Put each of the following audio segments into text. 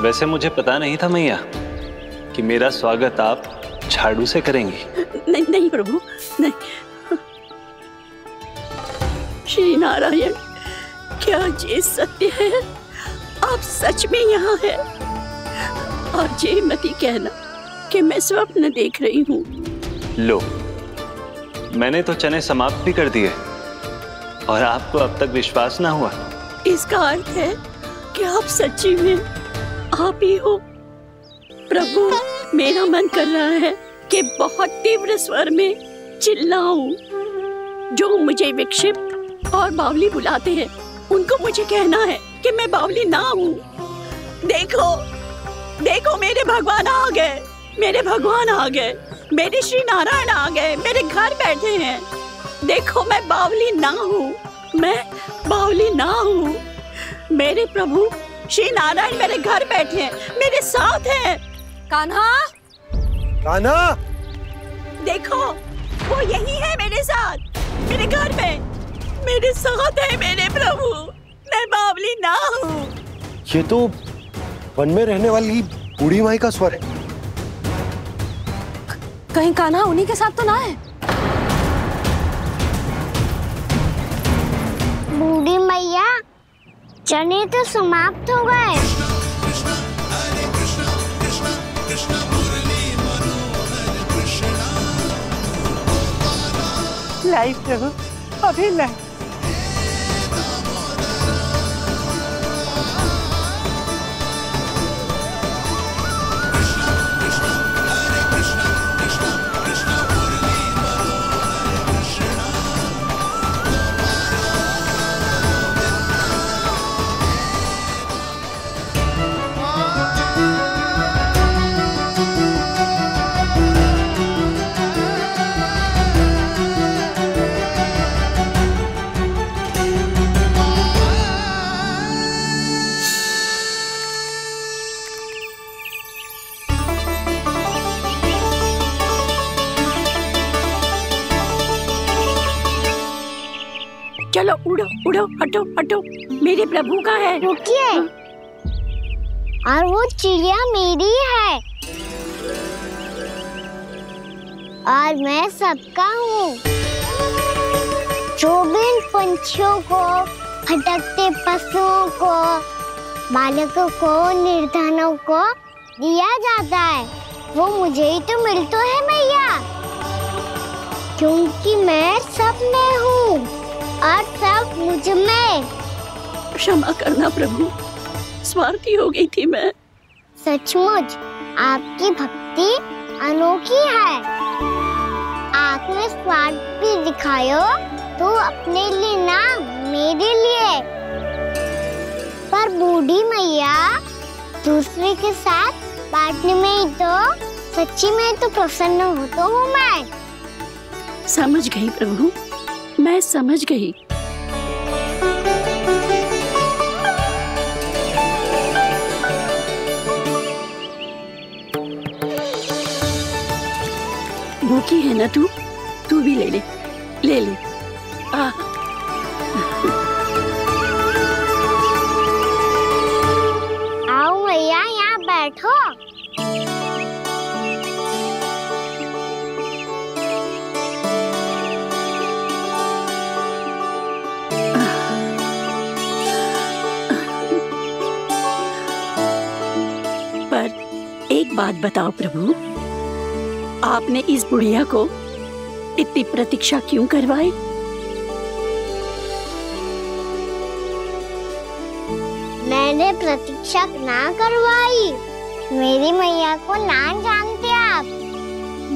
वैसे मुझे पता नहीं था मैया कि मेरा स्वागत आप झाड़ू से करेंगी। नहीं नहीं प्रभु, नहीं। श्री नारायण, क्या ये सत्य है? आप सच में यहाँ हैं? और ये मत ही कहना कि मैं स्वप्न देख रही हूँ। लो, मैंने तो चने समाप्त भी कर दिए और आपको अब तक विश्वास ना हुआ। इसका अर्थ है कि आप सच्ची में आप ही हो। प्रभु, मेरा मन कर रहा है कि बहुत तीव्र स्वर में चिल्लाऊं। जो मुझे विक्षिप्त और बावली बुलाते हैं, उनको मुझे कहना है कि मैं बावली ना हूँ। देखो, देखो, मेरे भगवान आ गए, मेरे भगवान आ गए, मेरे श्री नारायण आ गए, मेरे घर बैठे हैं। देखो, मैं बावली ना हूँ, मैं बावली ना हूँ। मेरे प्रभु श्री नारायण मेरे घर बैठे हैं, मेरे साथ हैं। कान्हा, कान्हा, देखो, वो यही है मेरे साथ, मेरे घर में, मेरे साथ है मेरे प्रभु। मैं बावली ना हूँ। ये तो वन में रहने वाली बूढ़ी माई का स्वर है। कहीं कान्हा उन्हीं के साथ तो ना है? बूढ़ी मैया, चने तो समाप्त हो गए। लाई प्रभु, अभी लाई। चलो उड़ो उड़ो, हटो हटो, मेरे प्रभु का है। रुकिए, और वो चिड़िया मेरी है और मैं सबका हूँ। जो भी इन पंछियों को, भटकते पशुओं को, बालकों को, निर्धनों को दिया जाता है, वो मुझे ही तो मिलता है मैया, क्योंकि मैं सब में हूँ और सब मुझ में। क्षमा करना प्रभु, स्वार्थी हो गई थी मैं। सचमुच आपकी भक्ति अनोखी है। आपने स्वार्थ भी दिखायो तो अपने लिए ना, मेरे लिए। पर बूढ़ी मैया, दूसरे के साथ बांटने में ही तो सच्ची में तो प्रसन्न होता हूँ मैं। समझ गई प्रभु, मैं समझ गई। भूखी है ना तू? तू भी ले ले, ले ले। आओ मैया, यहाँ बैठो। एक बात बताओ प्रभु, आपने इस बुढ़िया को इतनी प्रतीक्षा क्यों करवाई? मैंने प्रतीक्षा ना करवाई। मेरी मैया को ना जानते आप,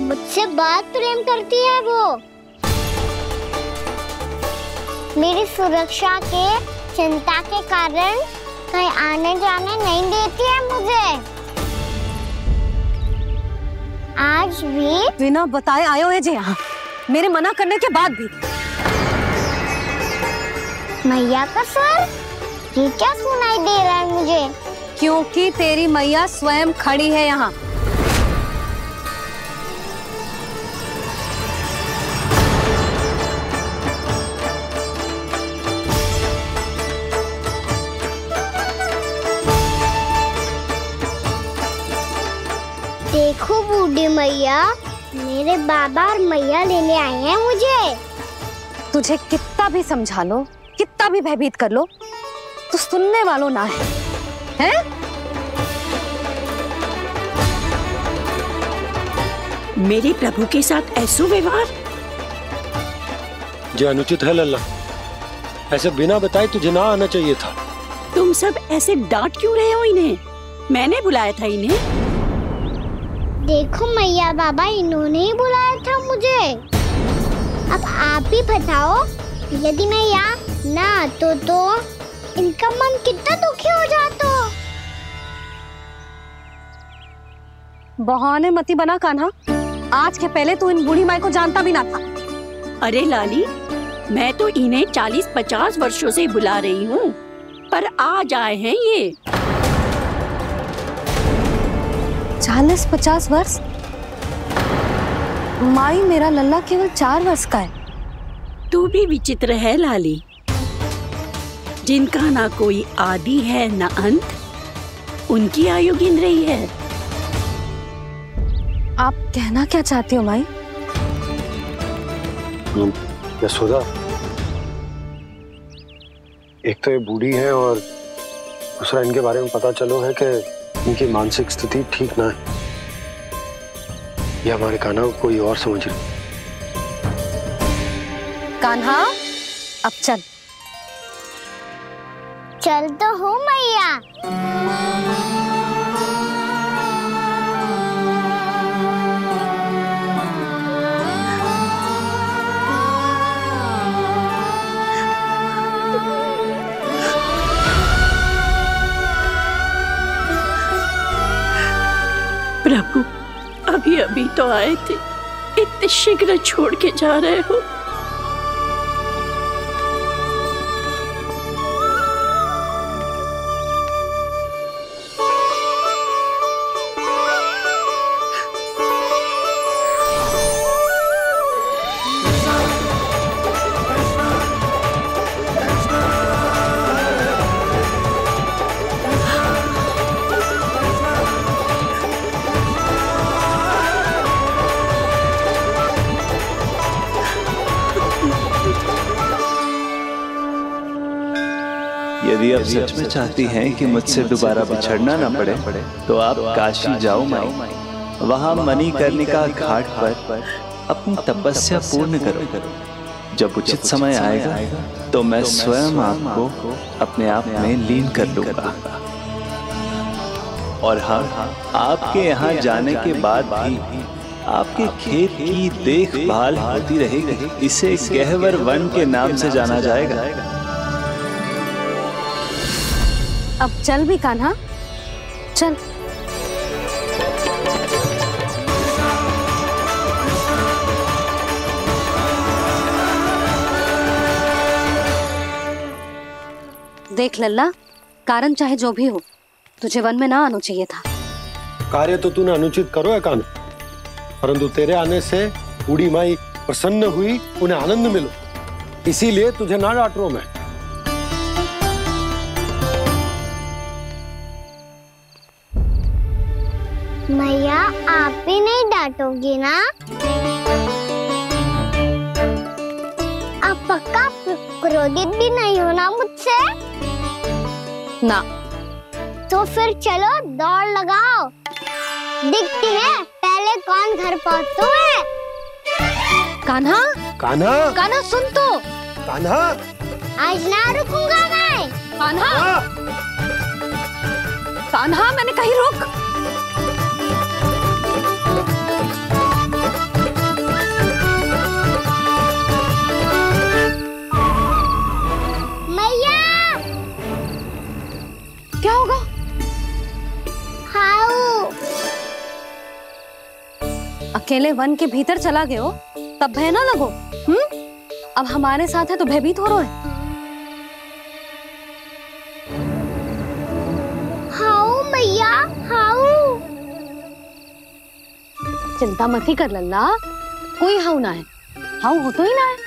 मुझसे बहुत प्रेम करती है वो। मेरी सुरक्षा के चिंता के कारण कहीं आने जाने नहीं देती है मुझे। आज भी बिना बताए आए हुए जे यहाँ, मेरे मना करने के बाद भी। मैया का स्वर, ये क्या सुनाई दे रहा है मुझे? क्योंकि तेरी मैया स्वयं खड़ी है यहाँ। बूढ़ी मैया, मेरे बाबा और मैया लेने आए हैं मुझे। तुझे कितना भी समझा लो, कितना भी भयभीत कर लो, तो सुनने वालों ना है, हैं? मेरे प्रभु के साथ ऐसा व्यवहार जो अनुचित है लल्ला। ऐसे बिना बताए तुझे ना आना चाहिए था। तुम सब ऐसे डांट क्यों रहे हो इन्हें? मैंने बुलाया था इन्हें। देखो मैया बाबा, इन्होंने ही बुलाया था मुझे। अब आप ही बताओ, यदि मैं यहाँ ना आतो तो इनका मन कितना दुखी हो जाता। बहाने मती बना कान्हा। आज के पहले तू इन बूढ़ी माई को जानता भी ना था। अरे लाली, मैं तो इन्हें 40-50 वर्षों से बुला रही हूँ, पर आज आए हैं ये। 40-50 वर्ष? माई, मेरा लल्ला केवल 4 वर्ष का है। तू भी विचित्र है लाली, जिनका ना कोई आदि है ना अंत, उनकी आयु गिन रही है। आप कहना क्या चाहती हो माई? यशोदा, एक तो ये बूढ़ी है और दूसरा इनके बारे में पता चलो है कि इनकी मानसिक स्थिति ठीक ना है। ये हमारे कान्हा को कोई और समझ रही। कान्हा, अब चल। चल तो हो मैया। प्रभु, अभी अभी तो आए थे, इतने शीघ्र छोड़ के जा रहे हो। यदि आप सच में चाहती हैं कि मुझसे दोबारा बिछड़ना न पड़े, तो आप काशी जाओ माई। वहां मणिकर्णिका घाट पर अपनी तपस्या पूर्ण करो। जब उचित समय आएगा तो मैं स्वयं आपको अपने आप में लीन कर लूंगा। और हाँ, आपके यहाँ जाने के बाद भी आपके खेत की देखभाल होती रहेगी। इसे गहवर वन के नाम से जाना जाएगा। अब चल भी कान्हा, चल। देख लल्ला, कारण चाहे जो भी हो, तुझे वन में ना आना चाहिए था। कार्य तो तूने अनुचित करो है कान्हा, परंतु तेरे आने से बूढ़ी माई प्रसन्न हुई, उन्हें आनंद मिलो, इसीलिए तुझे ना डांट रहा हूं मैं। मैया, आप भी नहीं डांटोगी ना? आप पक्का क्रोधित भी नहीं हो ना मुझसे? ना। तो फिर चलो दौड़ लगाओ, दिखती है पहले कौन घर पहुंचता है। कान्हा, कान्हा, कान्हा सुन तो। कान्हा, आज ना रुकूंगा मैं। कान्हा, कान्हा, मैंने कहीं रुक। मैया, क्या होगा? हाउ अकेले वन के भीतर चला गए हो, तब भय ना लगो। अब हमारे साथ है तो भयभीत हो रहे हो। हाउ मैया, हाउ। चिंता मत ही कर लल्ला, कोई हाउ ना है। हाउ हो तो ही ना है।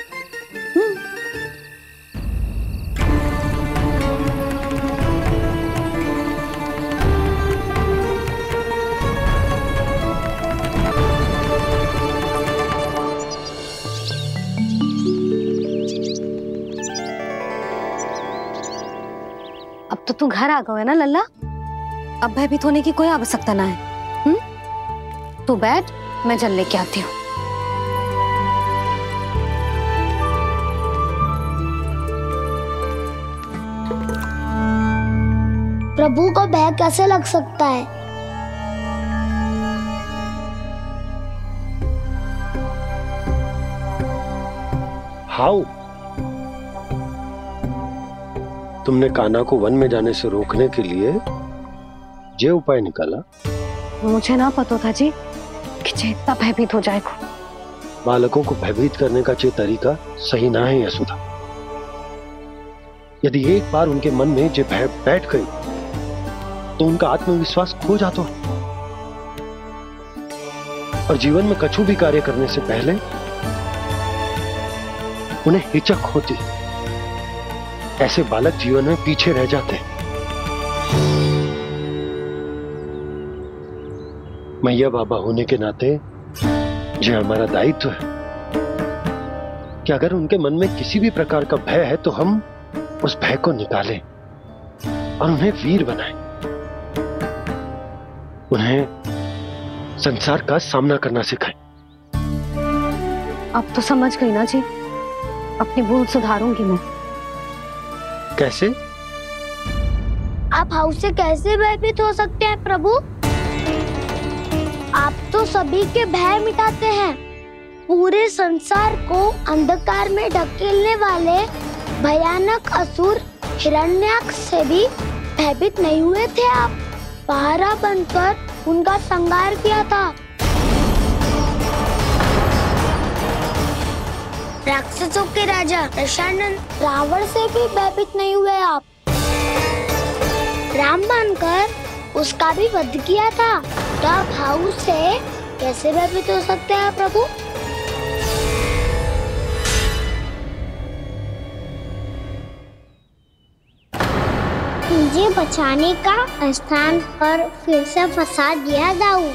अब तो तू घर आ गया है ना लल्ला, अब भयभीत होने की कोई आवश्यकता ना है। तू बैठ, मैं जल लेके आती हूँ। प्रभु को भय कैसे लग सकता है? हाउ? तुमने कान्हा को वन में जाने से रोकने के लिए ये उपाय निकाला? मुझे ना पता था जी कि जे इतना भयभीत हो जाएगा। बालकों को भयभीत करने का ये तरीका सही ना है यशोदा। यदि एक बार उनके मन में ये भय बैठ गई तो उनका आत्मविश्वास खो जाता है और जीवन में कछु भी कार्य करने से पहले उन्हें हिचक होती। ऐसे बालक जीवन में पीछे रह जाते हैं। मैया बाबा होने के नाते यह हमारा दायित्व है कि अगर उनके मन में किसी भी प्रकार का भय है तो हम उस भय को निकालें और उन्हें वीर बनाएं, उन्हें संसार का सामना करना सिखाएं। अब तो समझ गई ना जी, अपनी भूल सुधारूंगी मैं। कैसे? आप हाउ से कैसे भयभीत हो सकते हैं प्रभु? आप तो सभी के भय मिटाते हैं। पूरे संसार को अंधकार में ढकेलने वाले भयानक असुर हिरण्याक्ष से भी भयभीत नहीं हुए थे आप। पहरा बनकर उनका संहार किया था। राक्षसों के राजा दशानन रावण से भी भयभीत नहीं हुए आप। राम बनकर उसका भी वध किया था। तो आप हाउ से कैसे भयभीत हो सकते हैं प्रभु? मुझे बचाने का स्थान पर फिर से फंसा दिया दाऊ।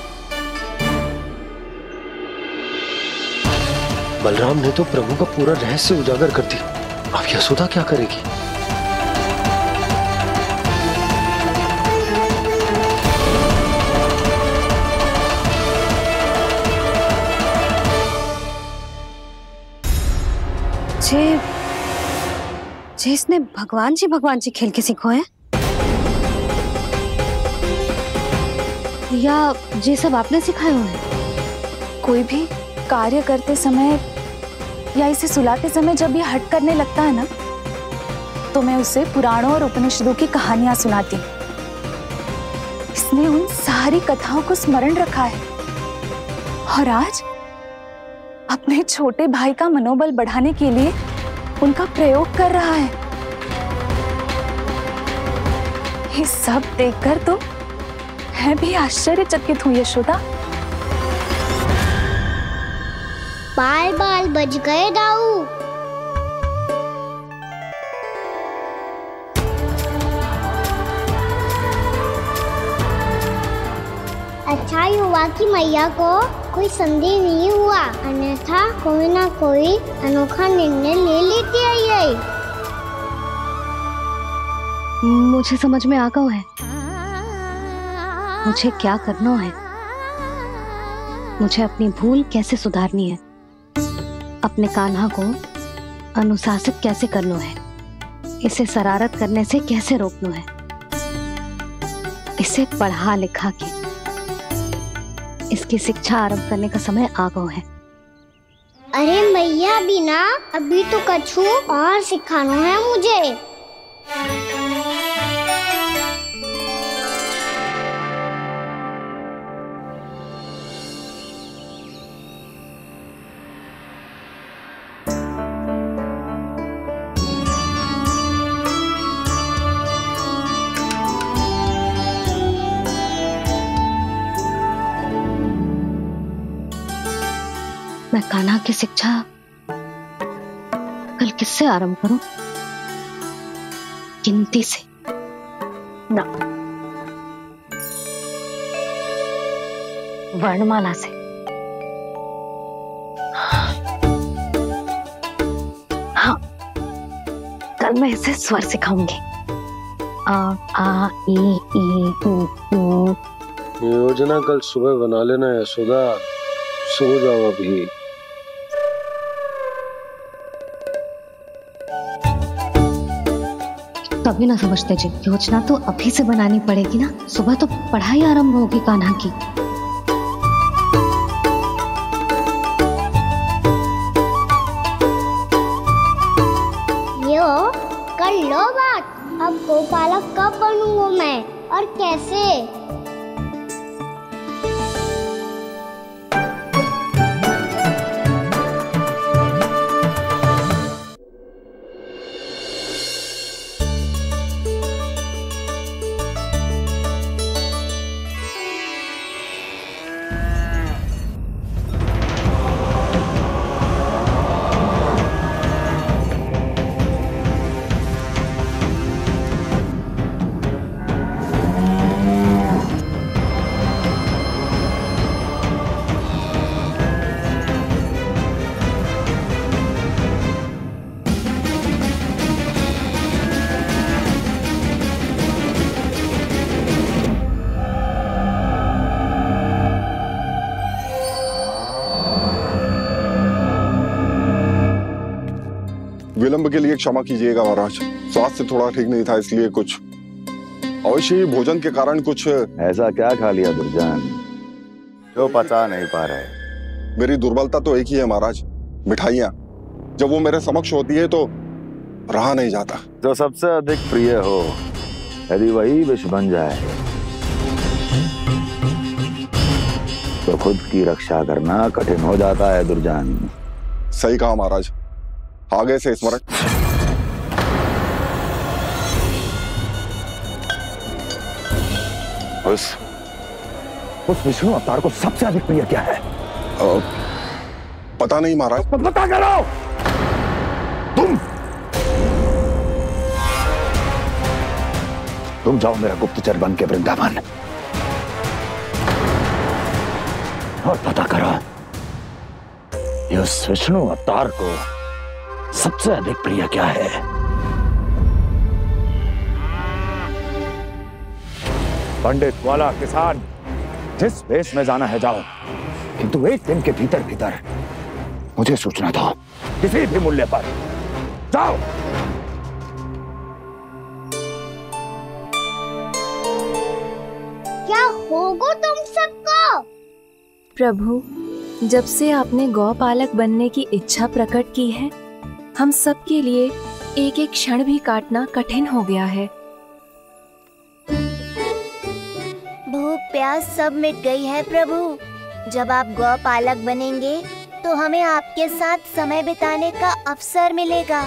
बलराम ने तो प्रभु का पूरा रहस्य उजागर कर दिया। अब यशोदा क्या करेगी? इसने भगवान जी खेल के सीखो है या ये सब आपने सिखाए हुए हैं? कोई भी कार्य करते समय या इसे सुलाते समय जब ये हट करने लगता है ना, तो मैं उसे पुराणों और उपनिषदों की कहानियां सुनाती। इसने उन सारी कथाओं को स्मरण रखा है और आज अपने छोटे भाई का मनोबल बढ़ाने के लिए उनका प्रयोग कर रहा है। ये सब देखकर तो मैं भी आश्चर्यचकित हूँ यशोदा। बाल बाल बज गए दाऊ। अच्छा हुआ कि मैया को कोई संदेह नहीं हुआ, अन्यथा कोई ना कोई अनोखा निर्णय ले लेती है ये। मुझे समझ में आ गया है मुझे क्या करना है। मुझे अपनी भूल कैसे सुधारनी है, अपने कान्हा को अनुशासित कैसे करना है, इसे शरारत करने से कैसे रोकना है, इसे पढ़ा लिखा के इसकी शिक्षा आरंभ करने का समय आ गया है। अरे मैया बिना अभी तो कछु और सिखाना है मुझे। मैं कान्हा की शिक्षा कल किससे आरंभ करूं? गिनती से ना, वर्णमाला से। हाँ, कल मैं इसे स्वर सिखाऊंगी। आ ई उ ऊ। योजना कल सुबह बना लेना यशोदा, सो जाओ अभी। तभी ना समझते जी, योजना तो अभी से बनानी पड़ेगी ना, सुबह तो पढ़ाई आरंभ होगी कान्हा की। यो कर लो बात, अब गोपालक कब बनूंगा मैं और कैसे? विलंब के लिए क्षमा कीजिएगा महाराज, स्वास्थ्य थोड़ा ठीक नहीं था इसलिए कुछ अवश्य ही भोजन के कारण कुछ। ऐसा क्या खा लिया दुर्जन जो पचा नहीं पा रहे? मेरी दुर्बलता तो एक ही है महाराज, मिठाइयाँ। जब वो मेरे समक्ष होती है तो रहा नहीं जाता। जो सबसे अधिक प्रिय हो यदि वही विष बन जाए तो खुद की रक्षा करना कठिन हो जाता है दुर्जन। सही कहा महाराज, आगे से स्मरण। उस विष्णु अवतार को सबसे अधिक प्रिय क्या है? पता नहीं महाराज। पता करो। तुम जाओ मेरा गुप्तचर बन के वृंदावन और पता करो इस विष्णु अवतार को सबसे अधिक प्रिय क्या है। पंडित वाला किसान जिस वेश में जाना है जाओ, किंतु एक दिन के भीतर भीतर मुझे सूचना दो, किसी भी मूल्य पर। जाओ। क्या होगा तुम सबको? प्रभु, जब से आपने गौपालक बनने की इच्छा प्रकट की है, हम सब के लिए एक एक क्षण भी काटना कठिन हो गया है। भूख प्यास सब मिट गई है प्रभु। जब आप गौपालक बनेंगे तो हमें आपके साथ समय बिताने का अवसर मिलेगा।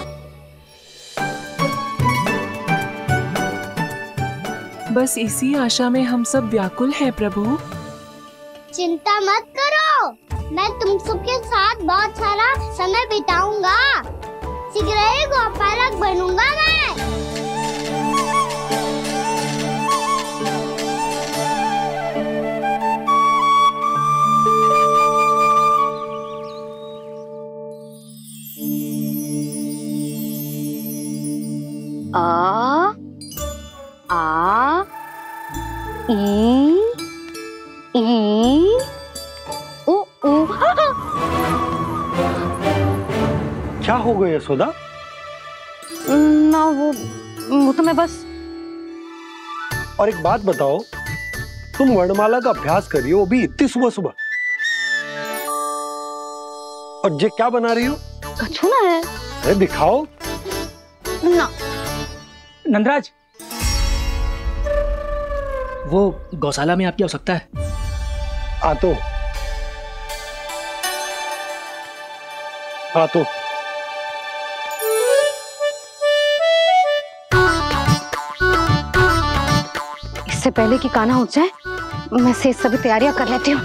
बस इसी आशा में हम सब व्याकुल हैं प्रभु। चिंता मत करो, मैं तुम सबके साथ बहुत सारा समय बिताऊंगा। शीघ्र ही गोपालक बनूंगा मैं। आ ई उ ऊ। क्या हो गया यशोदा? ना वो तो मैं बस। और एक बात बताओ, तुम वर्णमाला का अभ्यास कर रही हो अभी इतनी सुबह सुबह, और ये क्या बना रही हो? कछुआ है। अरे दिखाओ ना। नंदराज, वो गौशाला में आपकी आवश्यकता है। आतो आतो। इससे पहले कि कान्हा उठ जाए, मैं से सभी तैयारियां कर लेती हूँ।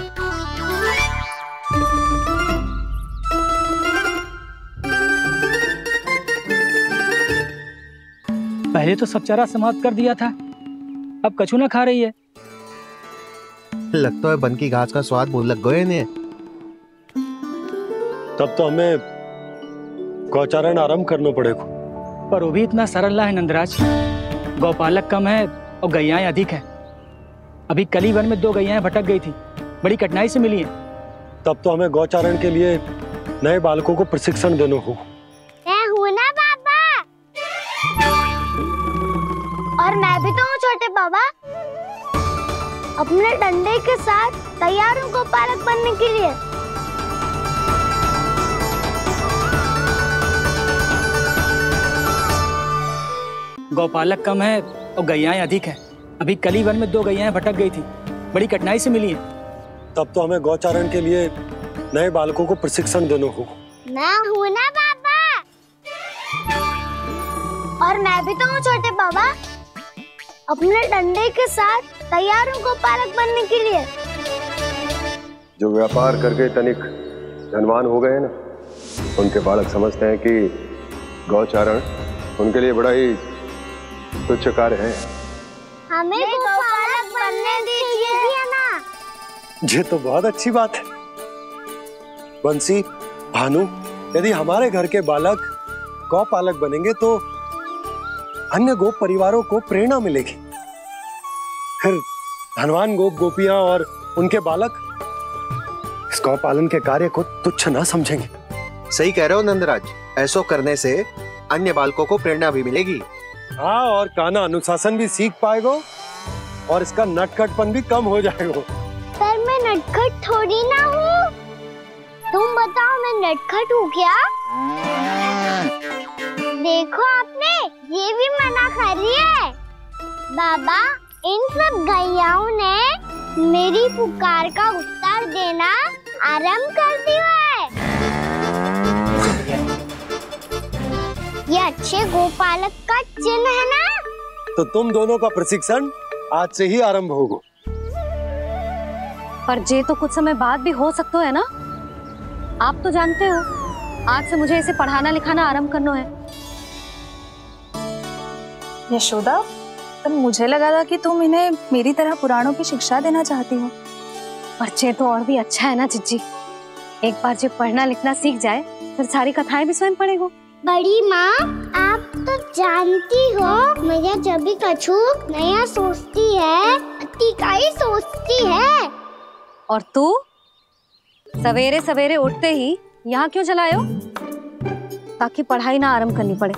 पहले तो सब चारा समाप्त कर दिया था, अब कछुआ खा रही है। लगता है बन की घास का स्वाद भूल लग गए ने। तब तो हमें गौचारण आरंभ करना पड़ेगा। पर वो भी इतना सरल ना है नंदराज। गौपालक कम है और गैयाएं अधिक हैं। अभी कली वन में 2 गैयाएं भटक गई थी, बड़ी कठिनाई से मिली हैं। तब तो हमें गौचारण के लिए नए बालकों को प्रशिक्षण देना होगा। मैं हूँ ना बाबा, और मैं भी तो हूँ छोटे बाबा। अपने डंडे के साथ तैयार हूँ गौपालक बनने के लिए। गौपालक कम है और गैयाएं अधिक हैं। अभी कली वन में 2 गैयाएं भटक गई थी, बड़ी कठिनाई से मिली हैं। तब तो हमें गौचारण के लिए नए बालकों को प्रशिक्षण देना होगा। मैं हूँ ना बाबा, और मैं भी तो हूँ छोटे बाबा। अपने डंडे के साथ तैयार हूँ गौपालक बनने के लिए। जो व्यापार करके तनिक धनवान हो गए ना, उनके बालक समझते हैं कि गौचारण उनके लिए बड़ा ही तुच्छ कार्य है। हमें गौपालक बनने दीजिए ना। ये तो बहुत अच्छी बात है। बंसी, भानु, यदि हमारे घर के बालक गौपालक बनेंगे तो अन्य गोप परिवारों को प्रेरणा मिलेगी। फिर धनवान गोप गोपियां और उनके बालक इस गौपालन के कार्य को तुच्छ ना समझेंगे। सही कह रहे हो नंदराज, ऐसा करने से अन्य बालकों को प्रेरणा भी मिलेगी। हाँ, और कान्हा अनुशासन भी सीख पाएगा और इसका नटखटपन भी कम हो जाएगा। पर मैं नटखट थोड़ी ना हूँ। तुम बताओ, मैं नटखट हूँ क्या? देखो आपने ये भी मना कर रही है। बाबा, इन सब गैयाओं ने मेरी पुकार का उत्तर देना आरंभ कर दिया है। ये अच्छे गोपालक का चिन्ह है ना? तो तुम दोनों का प्रशिक्षण आज से ही आरंभ होगा। पर ये तो कुछ समय बाद भी हो सकता है ना? आप तो जानते हो, आज से मुझे इसे पढ़ाना लिखाना आरंभ करना है। यशोदा, पर मुझे लगा था कि तुम इन्हें मेरी तरह पुराणों की शिक्षा देना चाहती हो। पर ये तो और भी अच्छा है ना जिज्जी। एक बार जब पढ़ना लिखना सीख जाए फिर सारी कथाएं भी स्वयं पढ़ेगा। बड़ी माँ, आप तो जानती हो मेरा जब भी कछु नया सोचती है, अतिकाई सोचती है। और तू सवेरे सवेरे उठते ही यहाँ क्यों चलाए हो? ताकि पढ़ाई ना आरंभ करनी पड़े,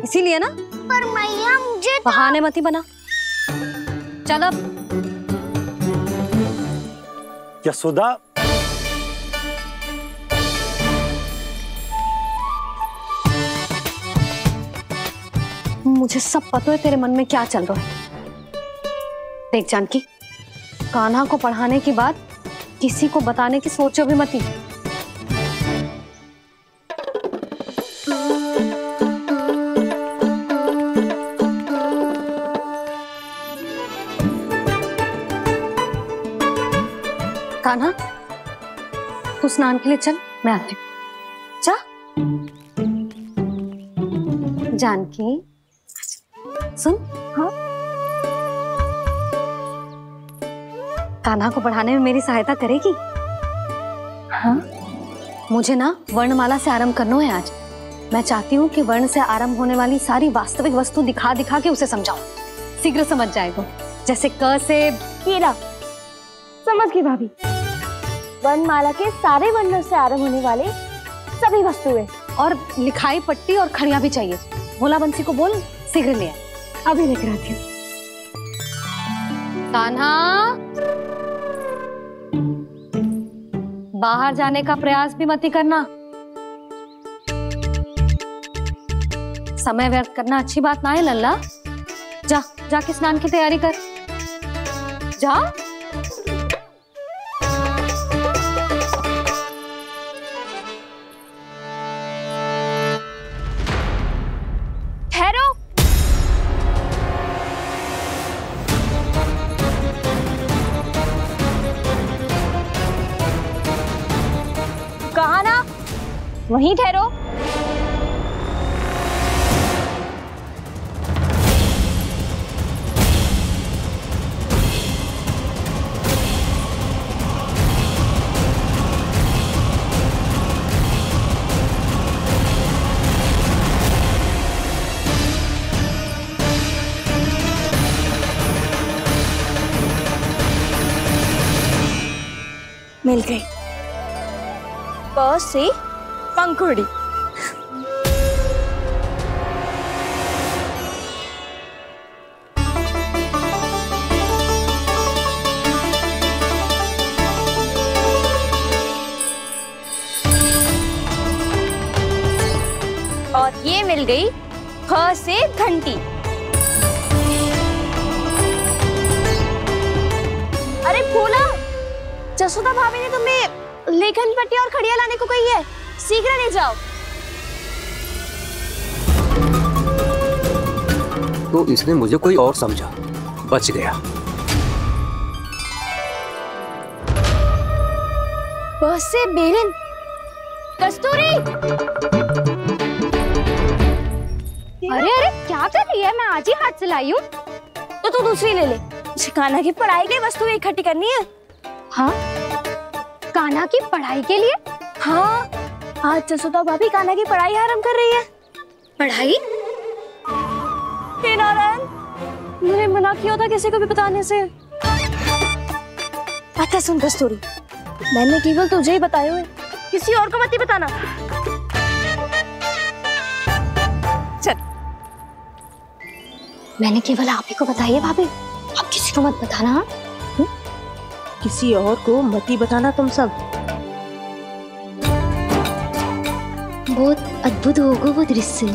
इसीलिए ना? पर मैया, मुझे बहाने मती बना। चल अब। यशोदा, मुझे सब पता है तेरे मन में क्या चल रहा है। देख जानकी, कान्हा को पढ़ाने की बात किसी को बताने की सोचो भी मती। कान्हा, तू स्नान के लिए चल, मैं आती हूँ। जा। जानकी, सुन। हाँ? कान्हा को पढ़ाने में मेरी सहायता करेगी? हाँ? मुझे ना वर्णमाला से आरंभ करना है आज। मैं चाहती हूँ कि वर्ण से आरंभ होने वाली सारी वास्तविक वस्तु दिखा दिखा के उसे समझाऊं। शीघ्र समझ जाएगा। जैसे क से कीड़ा। समझ गई भाभी। वर्णमाला के सारे वर्णों से आरंभ होने वाले सभी वस्तुएं, और लिखाई पट्टी और खड़िया भी चाहिए। भोला बंसी को बोल शीघ्र ले आए। अभी लेकर आती हूँ। कान्हा, बाहर जाने का प्रयास भी मत करना। समय व्यर्थ करना अच्छी बात ना है लल्ला। जा, जाके स्नान की तैयारी कर। जा। ठहरो। कहा ना, वहीं ठहरो। मिल गई। प से पंखुड़ी। और ये मिल गई ख से घंटी। अरे भोला, जसोदा भाभी ने तुम्हें लेखन पट्टी और खड़िया लाने को कही है, शीघ्र ले जाओ। तो इसने मुझे कोई और समझा, बच गया। बस से बेरन। कस्तूरी, अरे अरे क्या कर रही है? मैं आज ही हाथ से लाई हूँ। तो तू दूसरी ले ले। कान्हा की पढ़ाई के लिए वस्तुएं इकट्ठी करनी है। हाँ, कान्हा की पढ़ाई के लिए? हाँ, आज जसोदा भाभी कान्हा की पढ़ाई आरंभ कर रही है। पढ़ाई? हे नारायण, मैंने मना किया था किसी को भी बताने से। अच्छा सुन कस्तूरी, मैंने केवल तुझे ही बताया है, किसी और को मत ही बताना। चल। मैंने केवल आप ही को बताई है भाभी, आप किसी को मत बताना। हाँ? किसी और को मत ही बताना तुम सब। बहुत अद्भुत होगा वो दृश्य,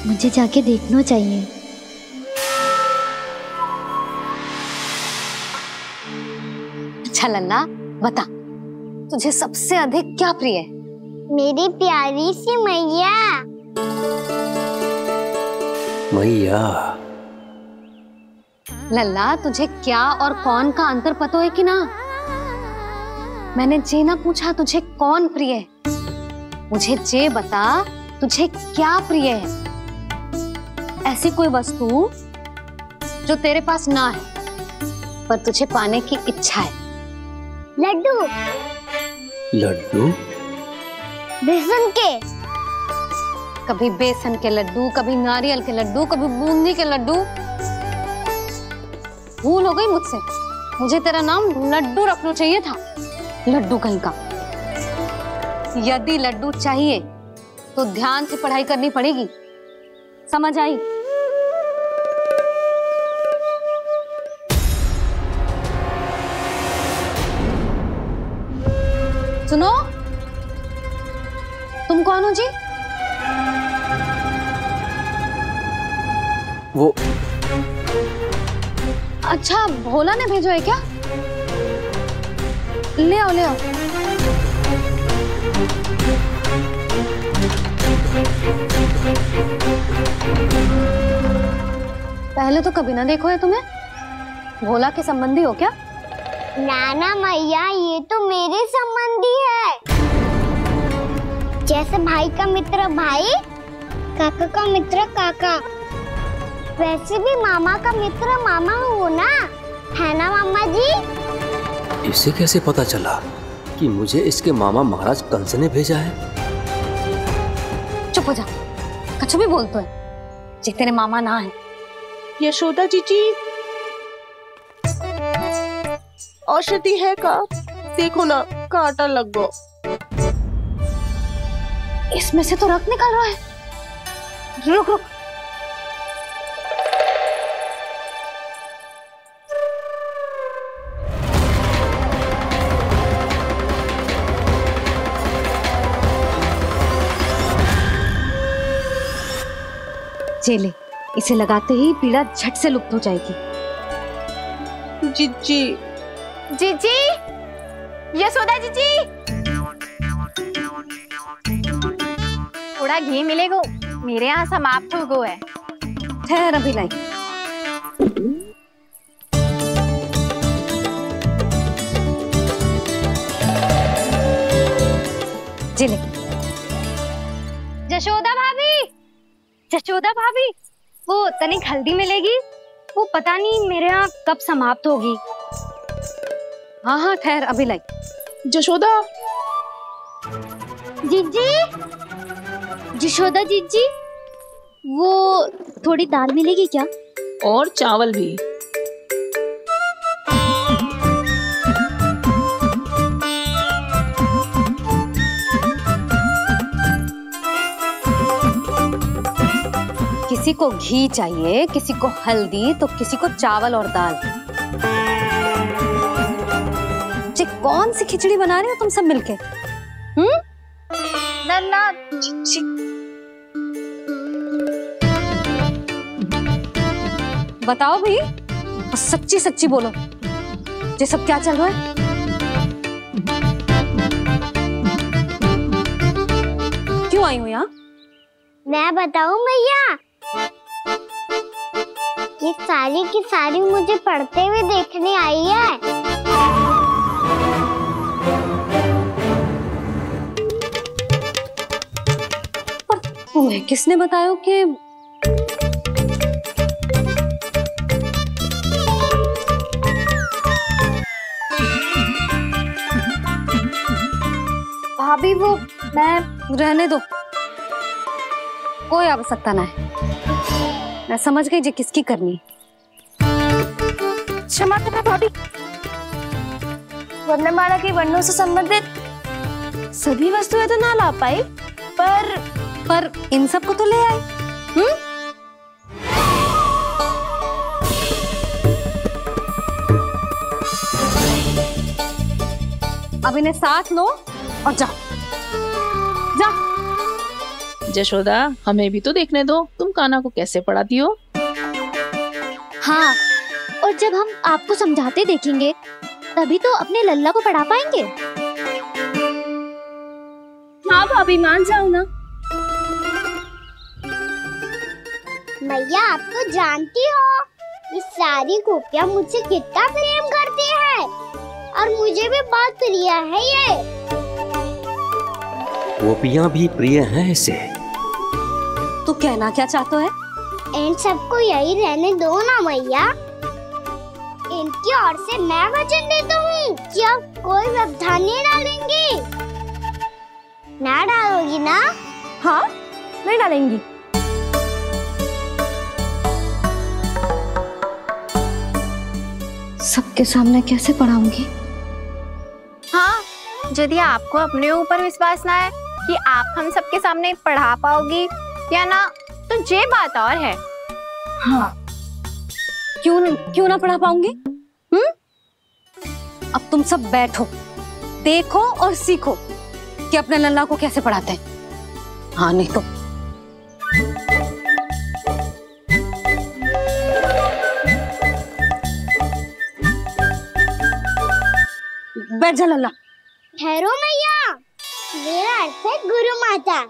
मुझे जाके देखना चाहिए। अच्छा लल्ला, बता तुझे सबसे अधिक क्या प्रिय है? मेरी प्यारी सी मैया। मैया। लल्ला, तुझे क्या और कौन का अंतर पता है कि ना? मैंने जे ना पूछा तुझे कौन प्रिय है, मुझे जे बता तुझे क्या प्रिय है। ऐसी कोई वस्तु जो तेरे पास ना है पर तुझे पाने की इच्छा है। लड्डू। लड्डू? बेसन के। कभी बेसन के लड्डू, कभी नारियल के लड्डू, कभी बूंदी के लड्डू। भूल हो गई मुझसे, मुझे तेरा नाम लड्डू रखना चाहिए था। लड्डू कहीं का। यदि लड्डू चाहिए तो ध्यान से पढ़ाई करनी पड़ेगी, समझ आई? सुनो, तुम कौन हो जी? वो अच्छा, भोला ने भेजो है क्या? ले आओ ले आओ। पहले तो कभी ना देखो है तुम्हें। भोला के संबंधी हो क्या? नाना मैया, ये तो मेरे संबंधी है। जैसे भाई का मित्र भाई, काका का मित्र काका, वैसे भी मामा का मित्र मामा हो ना, है ना मामा जी? इसे कैसे पता चला कि मुझे इसके मामा महाराज कंस ने भेजा है? चुप हो जा, कुछ भी बोलते है जे तेरे मामा ना है। यशोदा जीजी, औषधि है का? देखो ना, कांटा लग गो। इसमें से तो रक्त निकल रहा है। रुक रुक। चले, इसे लगाते ही पीड़ा झट से लुप्त हो जाएगी। जीजी, जीजी, यशोदा जीजी, थोड़ा घी मिलेगा, मेरे यहाँ समाप्त हो गो है। ठहर अभी लाई। जिले। जशोदा भाभी, जशोदा भाभी, वो तनिक हल्दी मिलेगी? वो पता नहीं मेरे यहाँ कब समाप्त होगी। हाँ हाँ ठहर अभी लाई। जशोदा। जीजी, जशोदा जीजी, वो थोड़ी दाल मिलेगी क्या? और चावल भी। किसी को घी चाहिए, किसी को हल्दी, तो किसी को चावल और दाल। जी कौन सी खिचड़ी बना रहे हो तुम सब मिलके? नन्ना बताओ भाई, और सच्ची सच्ची बोलो, ये सब क्या चल रहा है? क्यों आई हो यहाँ? मैं बताऊं भैया, ये सारी की सारी मुझे पढ़ते हुए देखने आई है। पर तुम्हें किसने बताया कि भाभी वो मैं रहने दो, कोई आवश्यकता ना है। मैं समझ गई जी किसकी करनी। क्षमा करना भाभी, वर्णमाला के वर्णों से संबंधित सभी वस्तुएं तो ना ला पाई, पर इन सब को तो ले आए। अब इन्हें साथ लो और जाओ। यशोदा, हमें भी तो देखने दो, तुम कान्हा को कैसे पढ़ाती हो। हाँ, और जब हम आपको समझाते देखेंगे तभी तो अपने लल्ला को पढ़ा पाएंगे। हाँ भाभी, मान जाओ ना। मैया, आप तो जानती हो ये सारी गोपियां मुझसे कितना प्रेम करती है, और मुझे भी बहुत प्रिय है ये। गोपियां भी प्रिय हैं इसे। तू कहना क्या चाहता है? इन सबको यही रहने दो ना मैया। इनकी ओर से मैं वचन देता हूँ कि अब कोई व्यवधान नहीं डालेंगी। ना डालोगी ना? हाँ, नहीं डालेंगी। सबके सामने कैसे पढ़ाऊंगी? हाँ, यदि आपको अपने ऊपर विश्वास ना है कि आप हम सबके सामने पढ़ा पाओगी या ना, तो ये बात और है। हाँ, क्यों ना पढ़ा पाऊंगी? अब तुम सब बैठो, देखो और सीखो कि अपने लल्ला को कैसे पढ़ाते हैं। हाँ, नहीं तो बैठ जा लल्ला। ठहरो मैया, मेरा अर्थ है गुरु माता।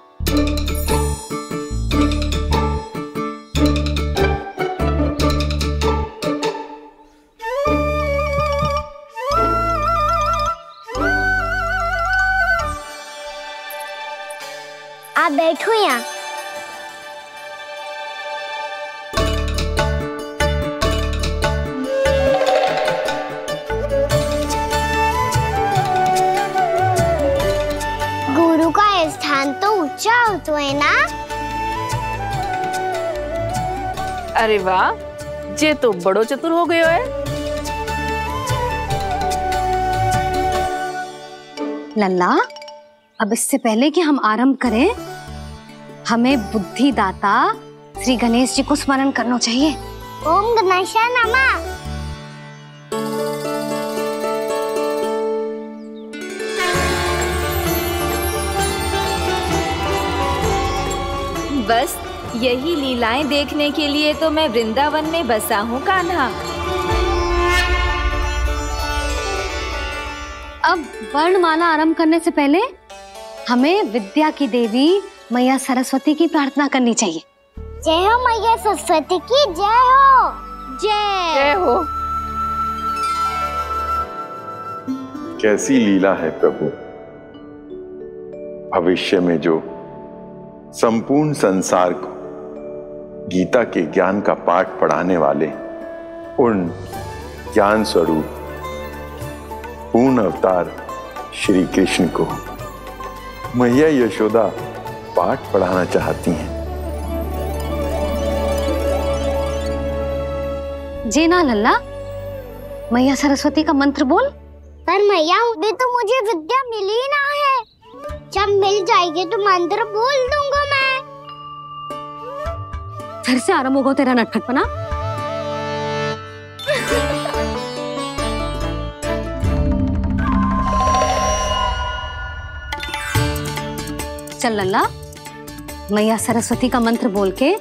आप बैठो यहाँ। गुरु का स्थान तो ऊंचा होता है ना? अरे वाह, जे तो बड़ो चतुर हो गयो है। लल्ला, अब इससे पहले कि हम आरंभ करें, हमें बुद्धिदाता श्री गणेश जी को स्मरण करना चाहिए। ओम गणेशाय नमः। बस यही लीलाएं देखने के लिए तो मैं वृंदावन में बसा हूँ कान्हा। अब वर्णमाला आरंभ करने से पहले हमें विद्या की देवी मैया सरस्वती की प्रार्थना करनी चाहिए। जय हो मैया सरस्वती की, जय हो। जय हो। कैसी लीला है प्रभु। भविष्य में जो संपूर्ण संसार को गीता के ज्ञान का पाठ पढ़ाने वाले उन ज्ञान स्वरूप पूर्ण अवतार श्री कृष्ण को मैया यशोदा पाठ पढ़ाना चाहती हैं। जी ना लल्ला, मैया सरस्वती का मंत्र बोल। पर मैया, अभी तो मुझे विद्या मिली ना है। जब मिल जाएगी तो मंत्र बोल दूंगा मैं। फिर से आरंभ होगा तेरा नटखटपना। चल लल्ला, मैया सरस्वती का मंत्र बोल के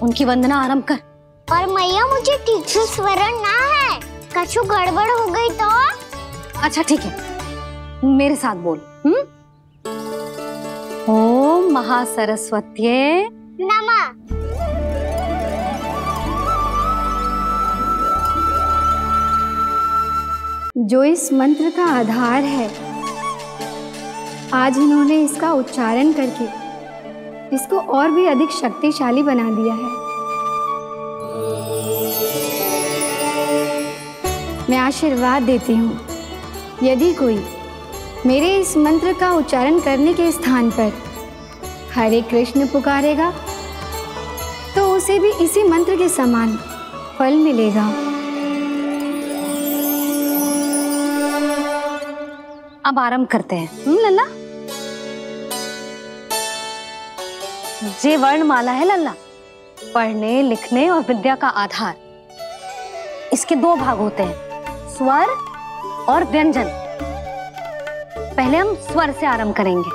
उनकी वंदना आरंभ कर। और मैया मुझे ठीक से स्मरण ना है, कछु गड़बड़ हो गई तो? अच्छा ठीक है, मेरे साथ बोल। ओम महासरस्वत्ये नमः। जो इस मंत्र का आधार है, आज इन्होंने इसका उच्चारण करके इसको और भी अधिक शक्तिशाली बना दिया है। मैं आशीर्वाद देती हूँ, यदि कोई मेरे इस मंत्र का उच्चारण करने के स्थान पर हरे कृष्ण पुकारेगा तो उसे भी इसी मंत्र के समान फल मिलेगा। अब आरंभ करते हैं। लल्ला, जे वर्णमाला है लल्ला, पढ़ने लिखने और विद्या का आधार। इसके दो भाग होते हैं, स्वर और व्यंजन। पहले हम स्वर से आरंभ करेंगे।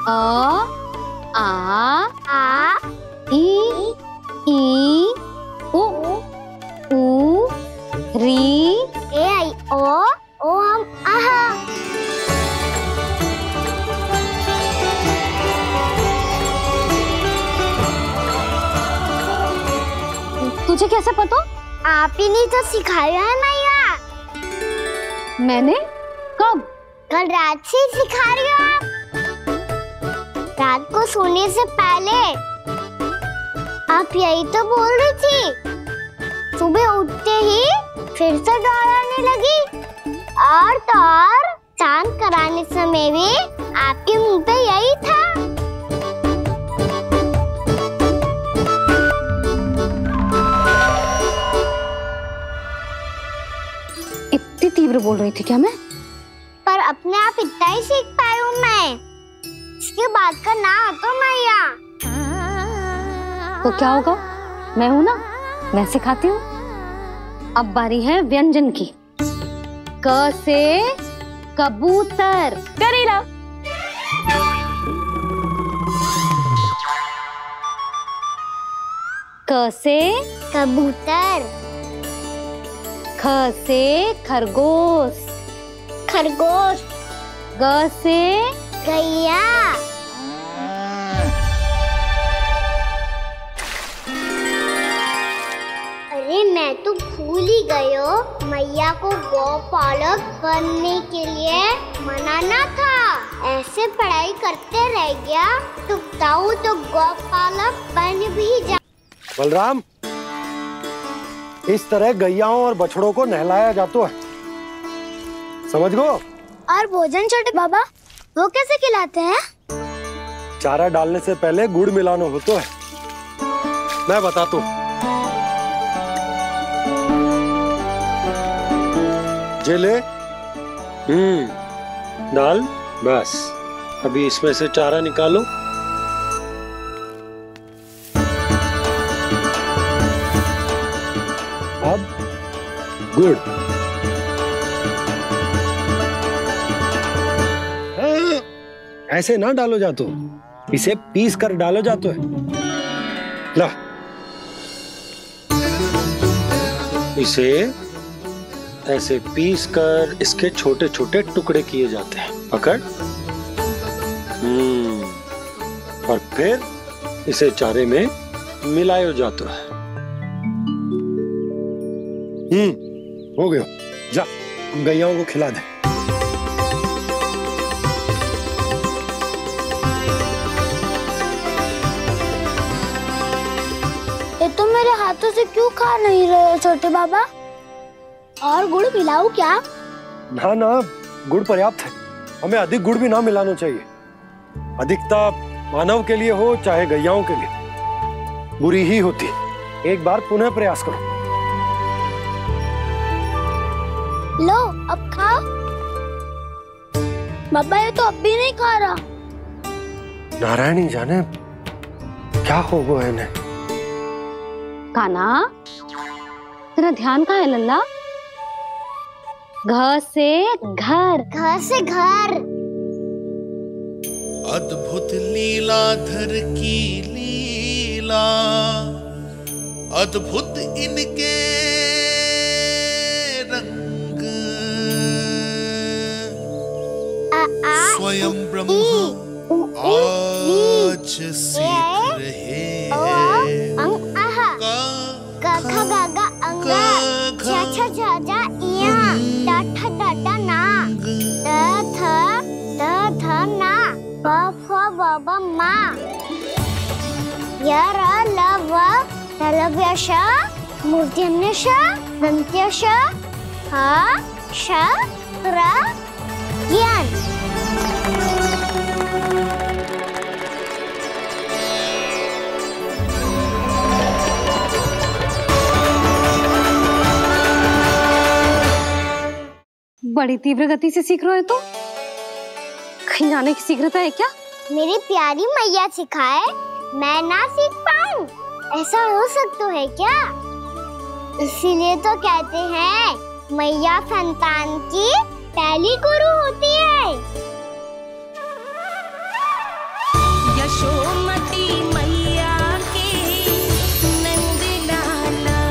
अ, आ, ई, उ, री, ए आई ओ हम आहा। तुझे कैसे पता? आप ही ने तो सिखाया है मैया। मैंने? कब? कल रात से सिखा रही हो आप। रात को सोने से पहले आप यही तो बोल रही थी। सुबह उठते ही फिर से दोहराने लगी, और तो और चांद कराने समय भी आपके मुंह पे यही था। इतनी तीव्र बोल रही थी क्या मैं? पर अपने आप इतना ही सीख पाई हूँ मैं। इसके बाद का ना तो मैया। तो क्या होगा? मैं हूं ना, मैं सिखाती हूँ। अब बारी है व्यंजन की। क से कबूतर। करेला। क से कबूतर। ख से खरगोश। खरगोश। ग से गैया। अरे मैं तो भूल ही गई हो, मैया को गौपालक बनने के लिए मनाना था। ऐसे पढ़ाई करते रह गया तो ताऊ तो गौपालक बन भी जा। बलराम, इस तरह गैयाओं और बछड़ों को नहलाया जाता है, समझ गो? और भोजन छोटे बाबा, वो कैसे खिलाते हैं? चारा डालने से पहले गुड़ मिलाना होता है। मैं बताता हूँ। जे ले, डाल, बस। अभी इसमें से चारा निकालो। अब गुड़। ऐसे ना डालो जातो, इसे पीस कर डालो जातो है। ला, इसे ऐसे पीस कर इसके छोटे छोटे टुकड़े किए जाते हैं। पकड़। और फिर इसे चारे में मिलाया जाता है। हो गया। जा, गैयाओं को खिला दे। ये तो मेरे हाथों से क्यों खा नहीं रहे हो छोटे बाबा? और गुड़ मिलाऊं क्या? ना ना, गुड़ पर्याप्त है। हमें अधिक गुड़ भी ना मिलाना चाहिए। अधिकता मानव के लिए हो चाहे गैयाओं के लिए बुरी ही होती। एक बार पुनः प्रयास करो। लो, अब खाओ। बाबा ये तो अब भी नहीं खा रहा। नारायणी जाने क्या हो गया इन्हें। कान्हा, तेरा ध्यान कहाँ है लल्ला? घर से घर, घर से घर। अद्भुत लीलाधर की लीला, अद्भुत इनके रंग, स्वयं ब्रह्मा आज सीख रहे हैं। गा गा गा अंगा, छा छा छा जा इया, टा ठा टा टा ना, दा धा ना, ब फ ब ब मा, य र ल व तलव्यश, मूर्धन्यश, दन्त्यश, ह श र ज्ञान। बड़ी तीव्र गति से सीख रहे हो तो कहीं जाने की शीघ्रता है क्या? मेरी प्यारी मैया सिखाए, मैं ना सीख पाऊं, ऐसा हो सकता है क्या? इसीलिए तो कहते हैं मैया संतान की पहली गुरु होती है। यशोमती मैया के नंद लाला,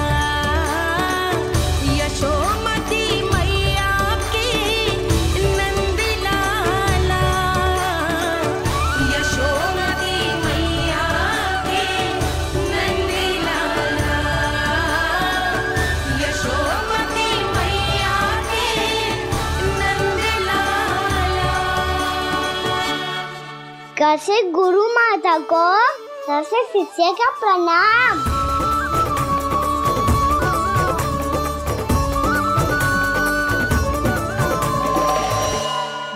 यशोमती मैया के नंद लाला, यशोमती मैया के नंद लाला, यशोमती मैया के नंद लाला। कैसे गुरु माता को कैसे शिष्य का प्रणाम।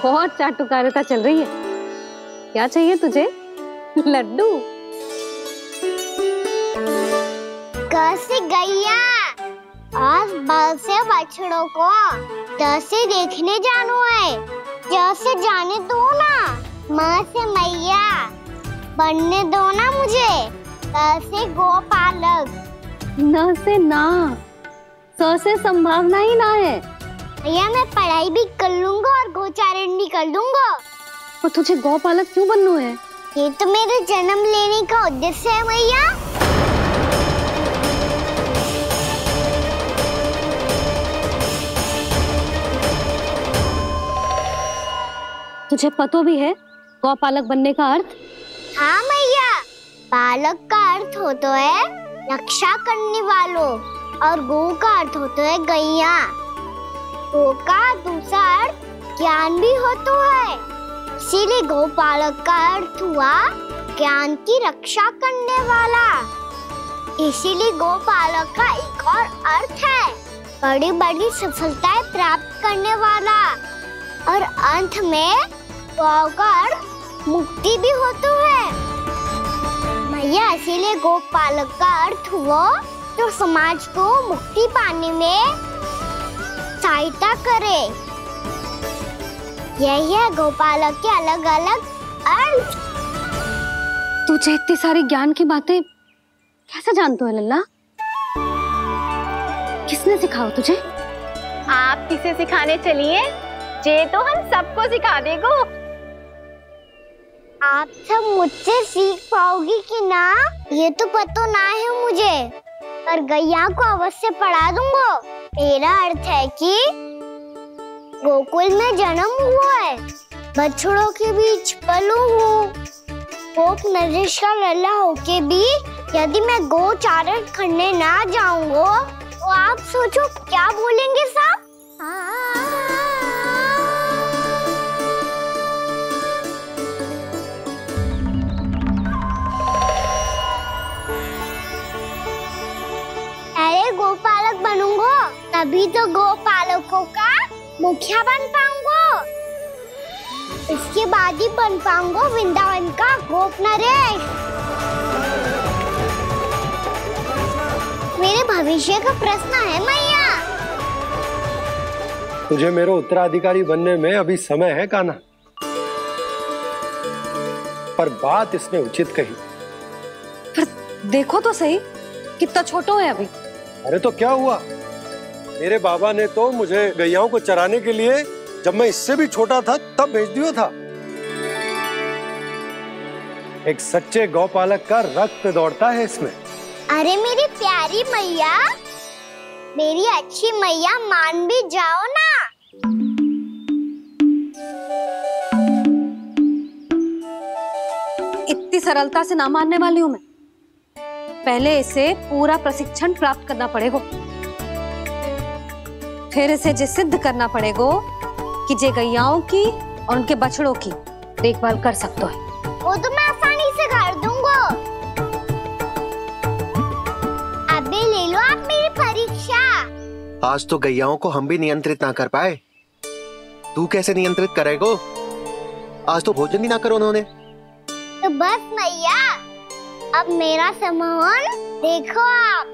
बहुत चाटुकारिता चल रही है। क्या चाहिए तुझे? लड्डू? कैसे गैया और बल से बछड़ों को कैसे देखने जानो है, जैसे जाने दो ना, माँ से मैया बनने दो ना मुझे, कैसे गोपालक। न से ना, स से संभावना ही ना है। भैया मैं पढ़ाई भी कर लूंगा और गोचारण भी कर लूंगा। और तुझे गौपालक क्यों बनना है? ये तो मेरे जन्म लेने का उद्देश्य है भैया। तुझे पतो भी है गौपालक बनने का अर्थ? हाँ मैया, पालक का अर्थ होता है रक्षा करने वालों और गौ का अर्थ होता है गैया। गौ का दूसरा अर्थ ज्ञान भी होता है, इसीलिए गौपालक का अर्थ हुआ ज्ञान की रक्षा करने वाला। इसीलिए गौपालक का एक और अर्थ है बड़ी बड़ी सफलताएं प्राप्त करने वाला, और अंत में गौ का अर्थ मुक्ति भी होता है। भैया इसीलिए गोपालक का अर्थ हुआ जो समाज को मुक्ति पाने में सहायता करे। यही है गोपालक के अलग अलग अर्थ। तुझे इतनी सारी ज्ञान की बातें कैसे जानते हो लल्ला? किसने सिखाओ तुझे? आप किसे सिखाने चलिए, जे तो हम सबको सिखा देगो। आप सब मुझसे सीख पाओगी कि ना ये तो पता ना है मुझे, पर गैया को अवश्य पढ़ा दूंगा। मेरा अर्थ है कि गोकुल में जन्म हुआ है, बछड़ों के बीच पलू हूँ, गोप नरेश का लल्ला होके भी यदि मैं गोचारण करने ना जाऊंगा तो आप सोचो क्या बोलेंगे साहब? अरे गोपालक बनूंगा तभी तो गोपालकों का मुखिया बन पाऊंगा, इसके बाद ही बन पाऊंगा वृंदावन का गोप नरेश। मेरे भविष्य का प्रश्न है मैया। तुझे मेरा उत्तराधिकारी बनने में अभी समय है कान्हा। पर बात इसने उचित कही। पर देखो तो सही, कितना छोटो है अभी। अरे तो क्या हुआ, मेरे बाबा ने तो मुझे गैयाओं को चराने के लिए जब मैं इससे भी छोटा था तब भेज दिया था। एक सच्चे गौपालक का रक्त दौड़ता है इसमें। अरे मेरी प्यारी मैया, मेरी अच्छी मैया, मान भी जाओ ना। इतनी सरलता से ना मानने वाली हूं मैं। पहले इसे पूरा प्रशिक्षण प्राप्त करना पड़ेगा, फिर इसे ये सिद्ध करना पड़ेगा कि जे गैयाओं की और उनके बछड़ों की देखभाल कर सकते हैं। वो तो मैं आसानी से कर दूंगा। अबे ले लो आप मेरी परीक्षा। आज तो गैयाओं को हम भी नियंत्रित ना कर पाए, तू कैसे नियंत्रित करेगो? आज तो भोजन भी ना करो उन्होंने। तो बस मैया, अब मेरा सम्मान देखो आप।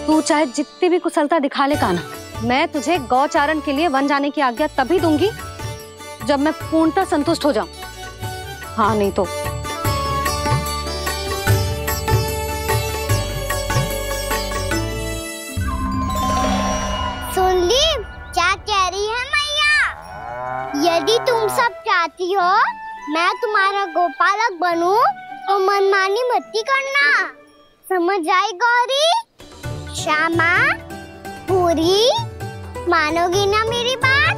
तू चाहे जितनी भी कुशलता दिखा ले कान्हा, मैं तुझे गौचारण के लिए वन जाने की आज्ञा तभी दूंगी जब मैं पूर्णतः संतुष्ट हो जाऊं। हाँ नहीं तो सुन ली क्या कह रही है मैया? यदि तुम सब चाहती हो मैं तुम्हारा गोपालक बनूं तो मनमानी मत करना, समझ आई गौरी? श्यामा, पूरी, मानोगी ना मेरी बात?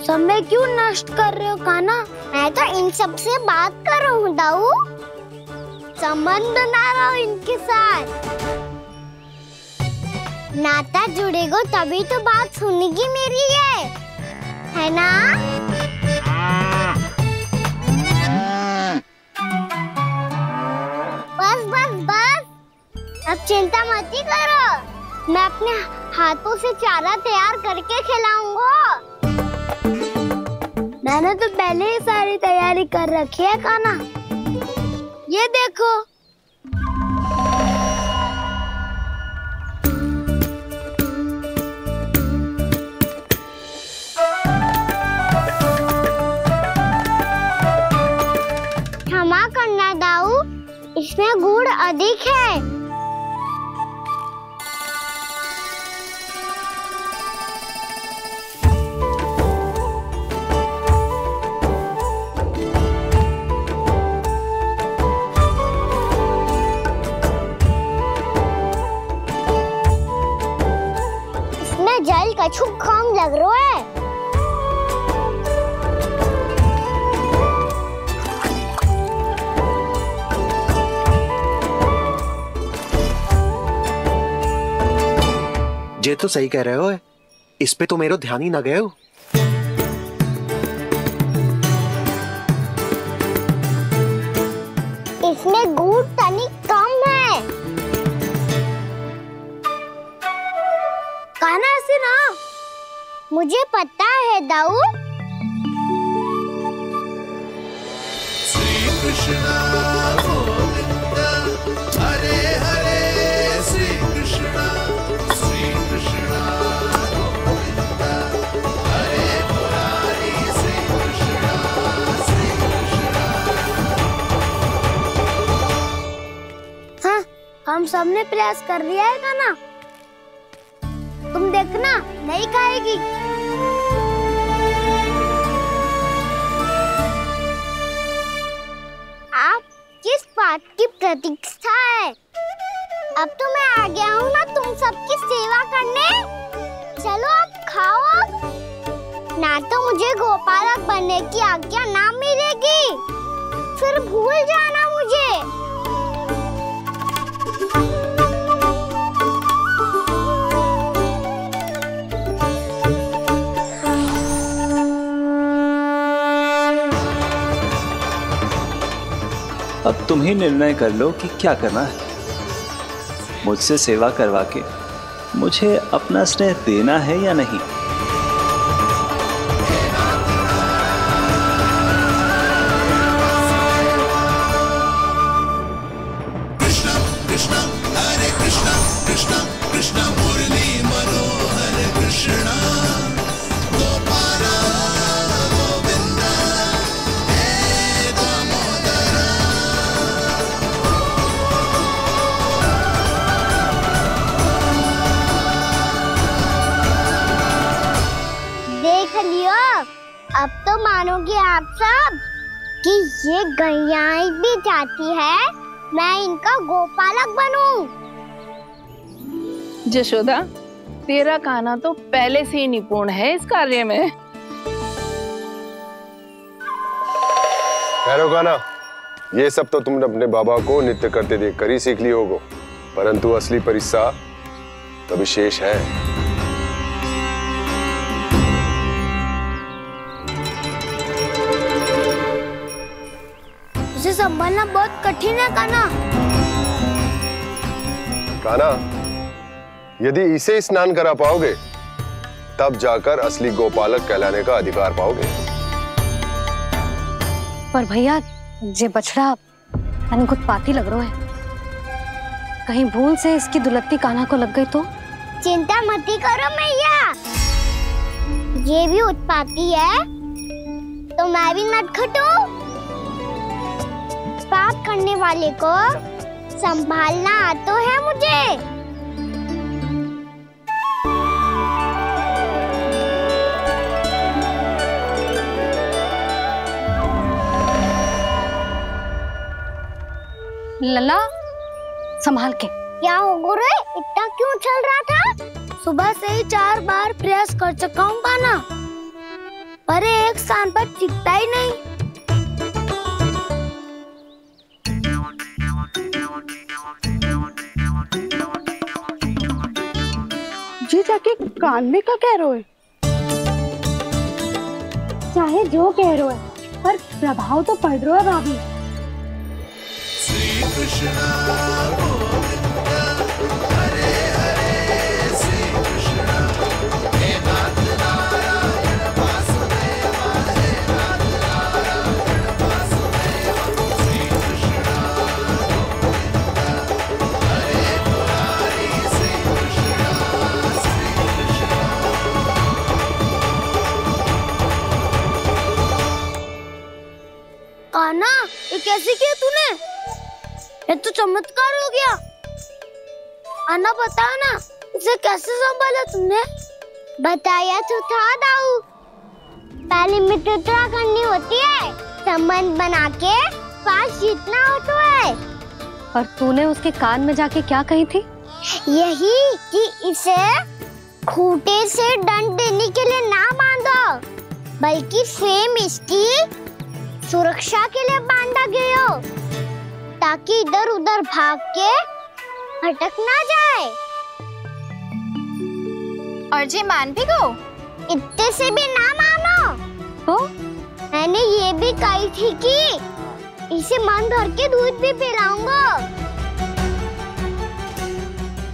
समय क्यों नष्ट कर रहे हो कान्हा? मैं तो इन सब से बात कर रहा हूँ दाऊ, संबंध बना रहा हूँ इनके साथ। नाता जुड़ेगा तभी तो बात सुनेगी मेरी, ये है ना? बस बस बस, अब चिंता मत ही करो, मैं अपने हाथों से चारा तैयार करके खिलाऊंगा। मैंने तो पहले ही सारी तैयारी कर रखी है कान्हा, ये देखो। क्षमा करना दाऊ, इसमें गुड़ अधिक है। इसमें जल कछु कम लग रहा है। ये तो सही कह रहे हो, इस पे तो मेरा ध्यान ही ना गए हो। इसमें गुड़ तनिक कम है। कान्हा ऐसे ना, मुझे पता है दाऊ। श्री कृष्ण गोविंद हरे हरे, श्री कृष्ण गोविंद हरे मुरारी, श्री कृष्ण हाँ, हम सबने प्रयास कर लिया है कान्हा, तुम देखना नहीं खाएगी। आप किस बात की प्रतीक्षा है? अब तो मैं आ गया हूँ ना तुम सबकी सेवा करने। चलो अब खाओ अब। ना तो मुझे गोपालक बनने की आज्ञा ना मिलेगी, फिर भूल जाना मुझे। अब तुम ही निर्णय कर लो कि क्या करना है। मुझसे सेवा करवा के मुझे अपना स्नेह देना है या नहीं। कि ये गैयाएं भी चाहती है मैं इनका गोपालक बनूं। जशोदा, तेरा कान्हा तो पहले से ही निपुण है इस कार्य में। ठहरो कान्हा, ये सब तो तुमने अपने बाबा को नृत्य करते देखकर ही सीख ली होगो, परंतु असली परिस्सा तो विशेष है। उसे संभालना बहुत कठिन है कान्हा। कान्हा, यदि इसे स्नान करा पाओगे तब जाकर असली गोपालक कहलाने का अधिकार पाओगे। पर भैया, ये बछड़ा उत्पाती लग रहा है। कहीं भूल से इसकी दुलत्ती कान्हा को लग गई तो? चिंता मत करो मैया, ये भी उत्पाती है तो मैं भी नटखट हूँ। पाप करने वाले को संभालना आता है मुझे। लला, संभाल के। क्या हो गुरु, इतना क्यों चल रहा था? सुबह से ही 4 बार प्रयास कर चुका हूँ कान्हा, पर एक स्थान पर टिकता ही नहीं। जी जाके कान में क्या कह रहे हो? चाहे जो कह रहे हो है, पर प्रभाव तो पड़ रहा है भाभी। श्री कृष्ण गोविंद हरे हरे, श्री कृष्ण हे नाथ नारायण वासुदेव, हे नाथ नारायण वासुदेव, श्री कृष्ण गोविंद हरे मुरारी, श्री कृष्ण कान्हा, ये कैसे किया तूने? ये तो चमत्कार हो गया। अन्ना बता ना, इसे कैसे संभाला तुमने? बताया तो था दाऊ, पहले मित्रता करनी होती है, संबंध बना के पास जीतना होता है। और तूने उसके कान में जाके क्या कही थी? यही कि इसे खूंटे से दंड देने के लिए ना बांधो, बल्कि स्वयं इसकी सुरक्षा के लिए बांधा गया हो, ताकि इधर उधर भाग के भटक ना जाए। और जी मान भी गो? इतने से भी ना मानो। तो मैंने ये भी कही थी कि इसे मन भर के दूध भी पिलाऊंगा,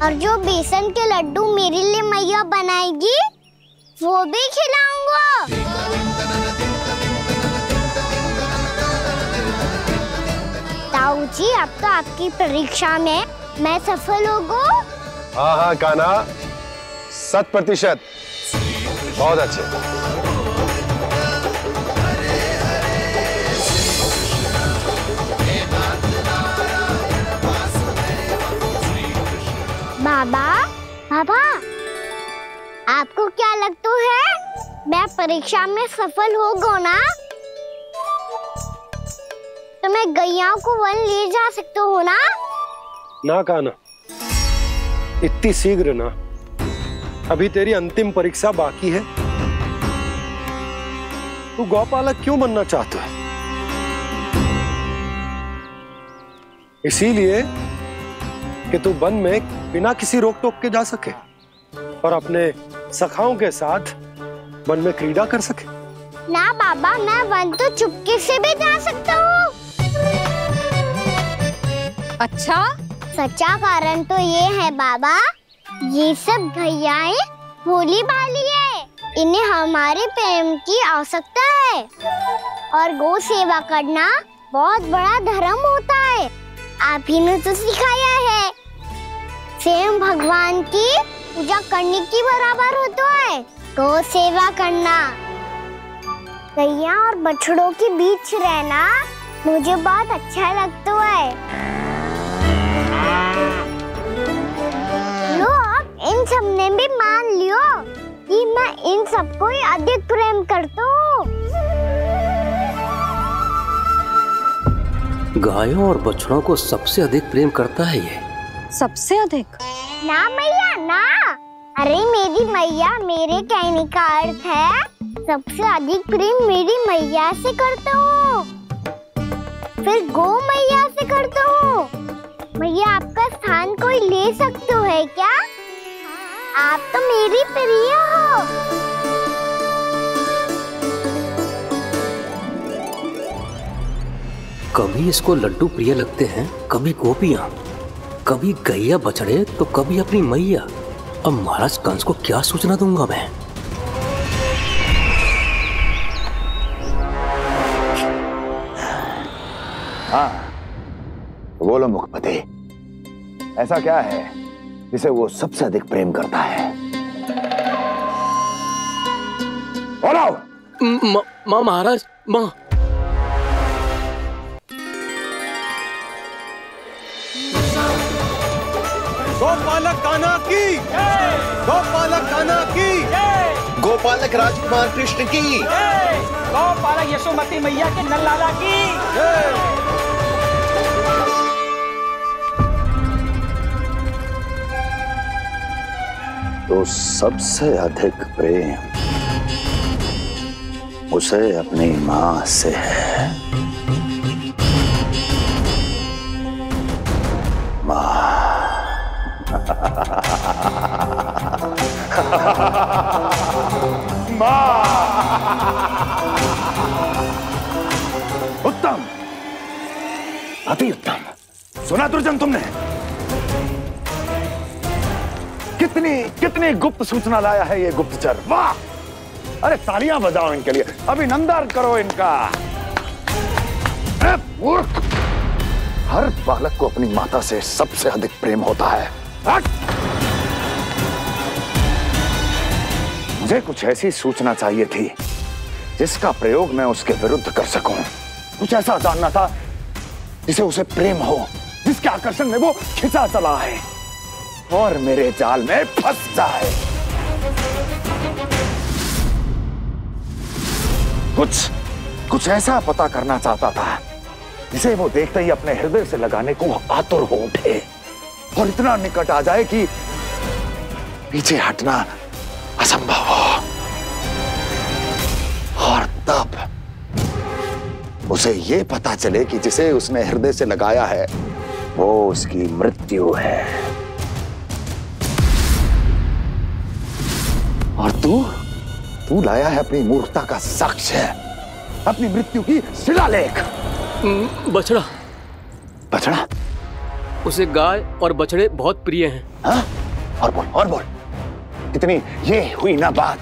और जो बेसन के लड्डू मेरे लिए मैया बनाएगी वो भी खिलाऊंगा। ताऊ जी, अब तो आपकी परीक्षा में मैं सफल होगा। हाँ हाँ कान्हा, 100%। बहुत अच्छे। बाबा, बाबा, आपको क्या लगता है मैं परीक्षा में सफल होगा ना? तो मैं गैयाओं को वन ले जा सकता हूँ ना? ना कान्हा, इतनी शीघ्र ना, अभी तेरी अंतिम परीक्षा बाकी है। तू गौपालक क्यों बनना चाहता है? इसीलिए कि तू वन में बिना किसी रोक टोक के जा सके और अपने सखाओं के साथ वन में क्रीड़ा कर सके। ना बाबा, मैं वन तो चुपके से भी जा सकता हूँ। अच्छा? सच्चा कारण तो ये है बाबा, ये सब गैयाएं भोली भाली है, इन्हें हमारे प्रेम की आवश्यकता है, और गौ सेवा करना बहुत बड़ा धर्म होता है। आप ही ने तो सिखाया है, स्वयं भगवान की पूजा करने की बराबर होता है गौ सेवा करना। गैया और बछड़ों के बीच रहना मुझे बहुत अच्छा लगता है। लो, आप इन सब ने भी मान लियो कि मैं इन सबको ही अधिक प्रेम करता हूँ। गायों और बछड़ों को सबसे अधिक प्रेम करता है ये। सबसे अधिक? ना मैया ना, अरे मेरी मैया, मेरे कहने का अर्थ है सबसे अधिक प्रेम मेरी मैया से करता हूँ, फिर गौ मैया से करता हूँ। मैया आपका स्थान कोई ले सकते है क्या? आप तो मेरी प्रिय हो। कभी इसको लड्डू प्रिय लगते हैं, कभी गोपियां, कभी गैया बछड़े, तो कभी अपनी मैया। अब महाराज कंस को क्या सूचना दूंगा मैं? हाँ, बोलो मुखपति, ऐसा क्या है जिसे वो सबसे अधिक प्रेम करता है? बोलो। माँ महाराज, माँ। गोपालक कान्हा की, गोपालक कान्हा की, गोपालक राजकुमार कृष्ण की, गोपालक यशोमती मैया के नल्लाला की। तो सबसे अधिक प्रेम उसे अपनी मां से है। मां। उत्तम, अति उत्तम। सुना दुर्जन तुमने? कितनी कितनी गुप्त सूचना लाया है ये गुप्तचर। वाह! अरे तालियां बजाओ इनके लिए, अभिनंदन करो इनका। मूर्ख! हर बालक को अपनी माता से सबसे अधिक प्रेम होता है। मुझे कुछ ऐसी सूचना चाहिए थी जिसका प्रयोग मैं उसके विरुद्ध कर सकूं। कुछ ऐसा जानना था जिसे उसे प्रेम हो, जिसके आकर्षण में वो खिंचा चला है और मेरे जाल में फंस जाए। कुछ ऐसा पता करना चाहता था जिसे वो देखते ही अपने हृदय से लगाने को आतुर हो उठे और इतना निकट आ जाए कि पीछे हटना असंभव हो। और तब उसे ये पता चले कि जिसे उसने हृदय से लगाया है वो उसकी मृत्यु है। और तू लाया है अपनी मूर्खता का साक्ष्य, अपनी मृत्यु की शिलालेख। बछड़ा। बछड़ा? उसे गाय और बछड़े बहुत प्रिय हैं। हाँ? और बोल। इतनी ये हुई ना बात,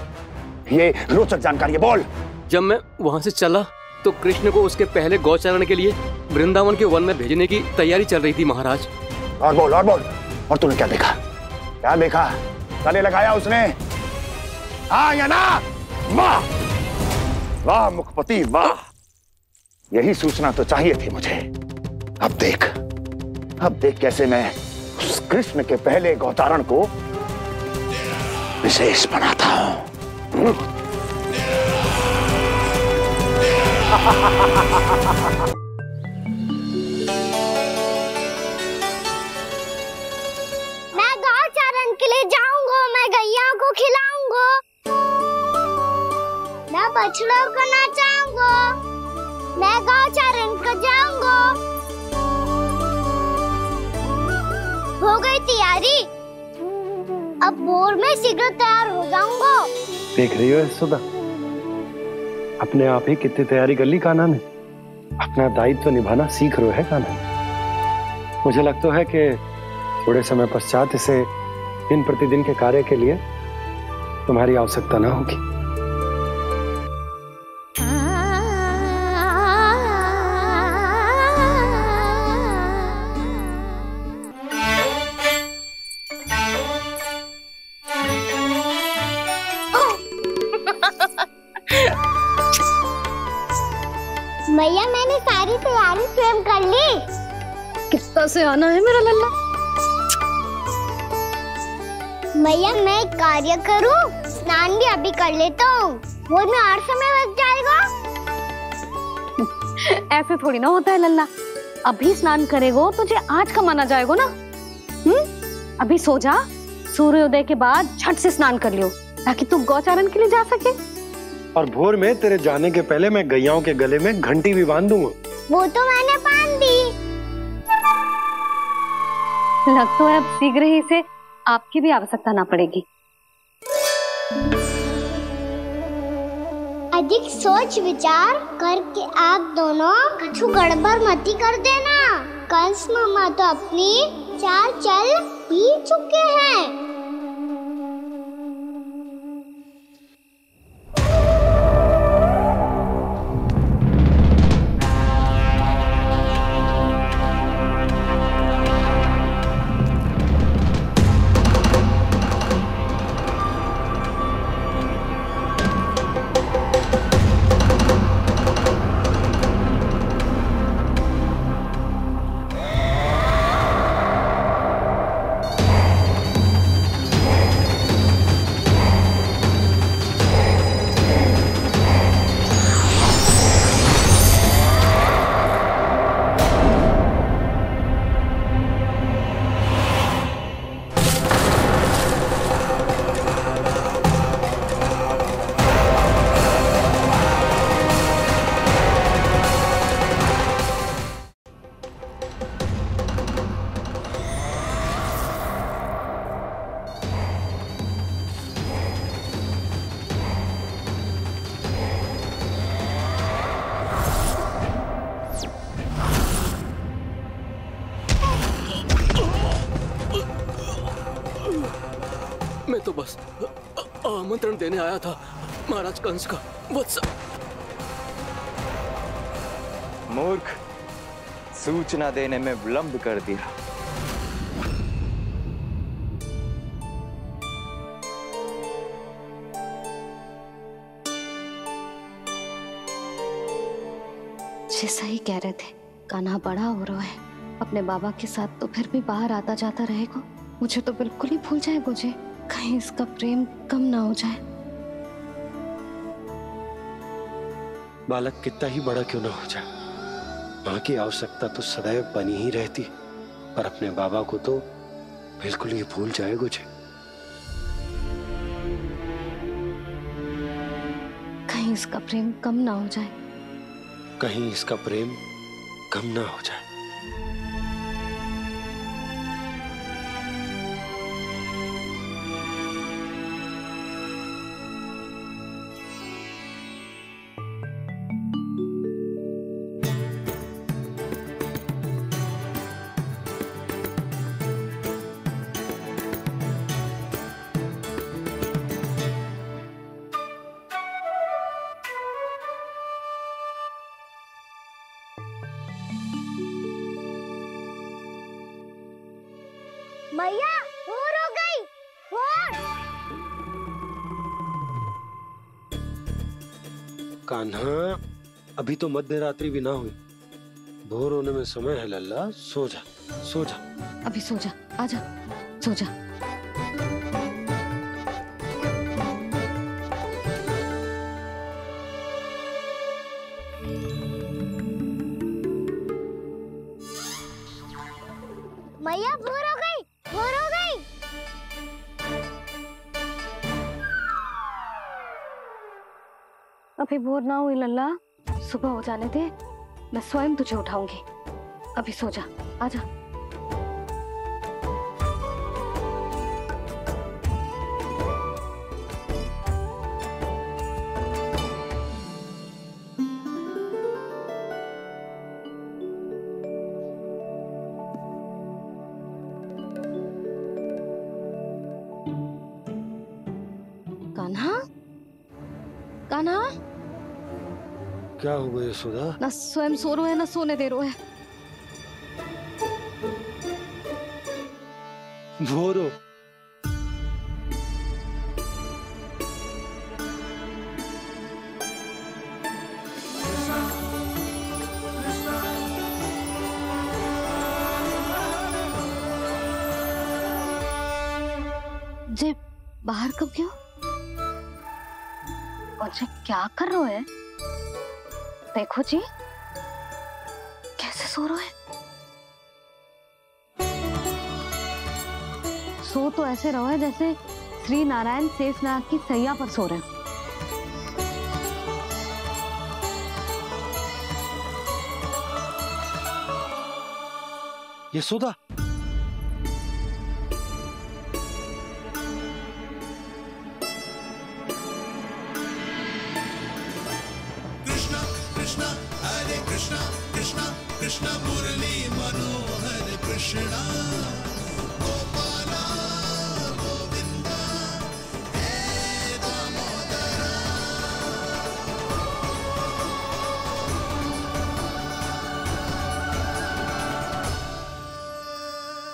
ये रोचक जानकारी बोल। जब मैं वहां से चला तो कृष्ण को उसके पहले गौचारण के लिए वृंदावन के वन में भेजने की तैयारी चल रही थी महाराज। और बोल। और तूने क्या देखा? क्या देखा? गले लगाया उसने? हाँ या ना? वाह वाह मुखपति वाह, यही सूचना तो चाहिए थी मुझे। अब देख कैसे मैं उस कृष्ण के पहले गौचारण को विशेष बनाता हूं। मैं गौचारण के लिए जाऊंगा, मैं गैया को खिलाऊंगा, मैं बछड़ों को नचाऊंगा, मैं गौचारण को जाऊंगा। हो गई तैयारी, अब भोर में शीघ्र तैयार हो जाऊंगा। देख रही हो यशोदा, अपने आप ही कितनी तैयारी कर ली कान्हा ने। अपना दायित्व निभाना सीख रहे है कान्हा। मुझे लगता है कि थोड़े समय पश्चात इसे दिन प्रतिदिन के कार्य के लिए तुम्हारी आवश्यकता ना होगी। मैया मैंने सारी तैयारी स्वयं कर ली। कितना से आना है मेरा लल्ला? मैया मैं एक कार्य करूं, स्नान भी अभी कर लेता हूँ, वो में और समय लग जाएगा। ऐसे थोड़ी ना होता है लल्ला, अभी स्नान करेगो तुझे आज का माना जाएगा ना। अभी सो जा, सूर्योदय के बाद झट से स्नान कर लियो ताकि तू गौचारण के लिए जा सके। और भोर में तेरे जाने के पहले मैं गैयाओं के गले में घंटी भी बांध दूंगा। वो तो मैंने बांध दी। लग तो है अब शीघ्र ही इसे आपकी भी आवश्यकता ना पड़ेगी। अधिक सोच विचार करके आप दोनों कछु गड़बड़ मती कर देना। कंस मामा तो अपनी चाल चल ही चुके हैं। मैं तो बस आमंत्रण देने आया था महाराज कंस का। वत्स मूर्ख, सूचना देने में विलंब कर दिया। जैसा ही कह रहे थे, कान्हा बड़ा हो रहा है, अपने बाबा के साथ तो फिर भी बाहर आता जाता रहेगा। मुझे तो बिल्कुल ही भूल जाएगा मुझे, कहीं इसका प्रेम कम ना हो जाए। बालक कितना ही बड़ा क्यों ना हो जाए, माँ की आवश्यकता तो सदैव बनी ही रहती, पर अपने बाबा को तो बिल्कुल ही भूल जाए मुझे। कहीं इसका प्रेम कम ना हो जाए, कहीं इसका प्रेम कम ना हो जाए। मैया भोर हो गई। भोर। कान्हा, अभी तो मध्य रात्रि भी ना हुई, भोर होने में समय है लल्ला। सो जा, सो जा। अभी सो जा, आजा, सो जा। मैया भोर हो गई, भोर हो गई। अभी भोर ना हुई लल्ला, सुबह हो जाने दे, मैं स्वयं तुझे उठाऊंगी। अभी सो जा, आजा। कान्हा, कान्हा, क्या हो गया यशोदा? ना स्वयं सो रहे है ना सोने दे रहे है। भोर हो। जे बाहर कब गयो? और जे क्या कर रहे है? देखो जी, कैसे सो रहे हैं। सो तो ऐसे रहो है जैसे श्री नारायण शेषनाग की सैया पर सो रहे हो। यशोदा, कृष्णा कृष्णा हरे कृष्णा कृष्णा कृष्णा मुरली मनोहर कृष्णा गोपाला गोविंदा हे दामोदरा।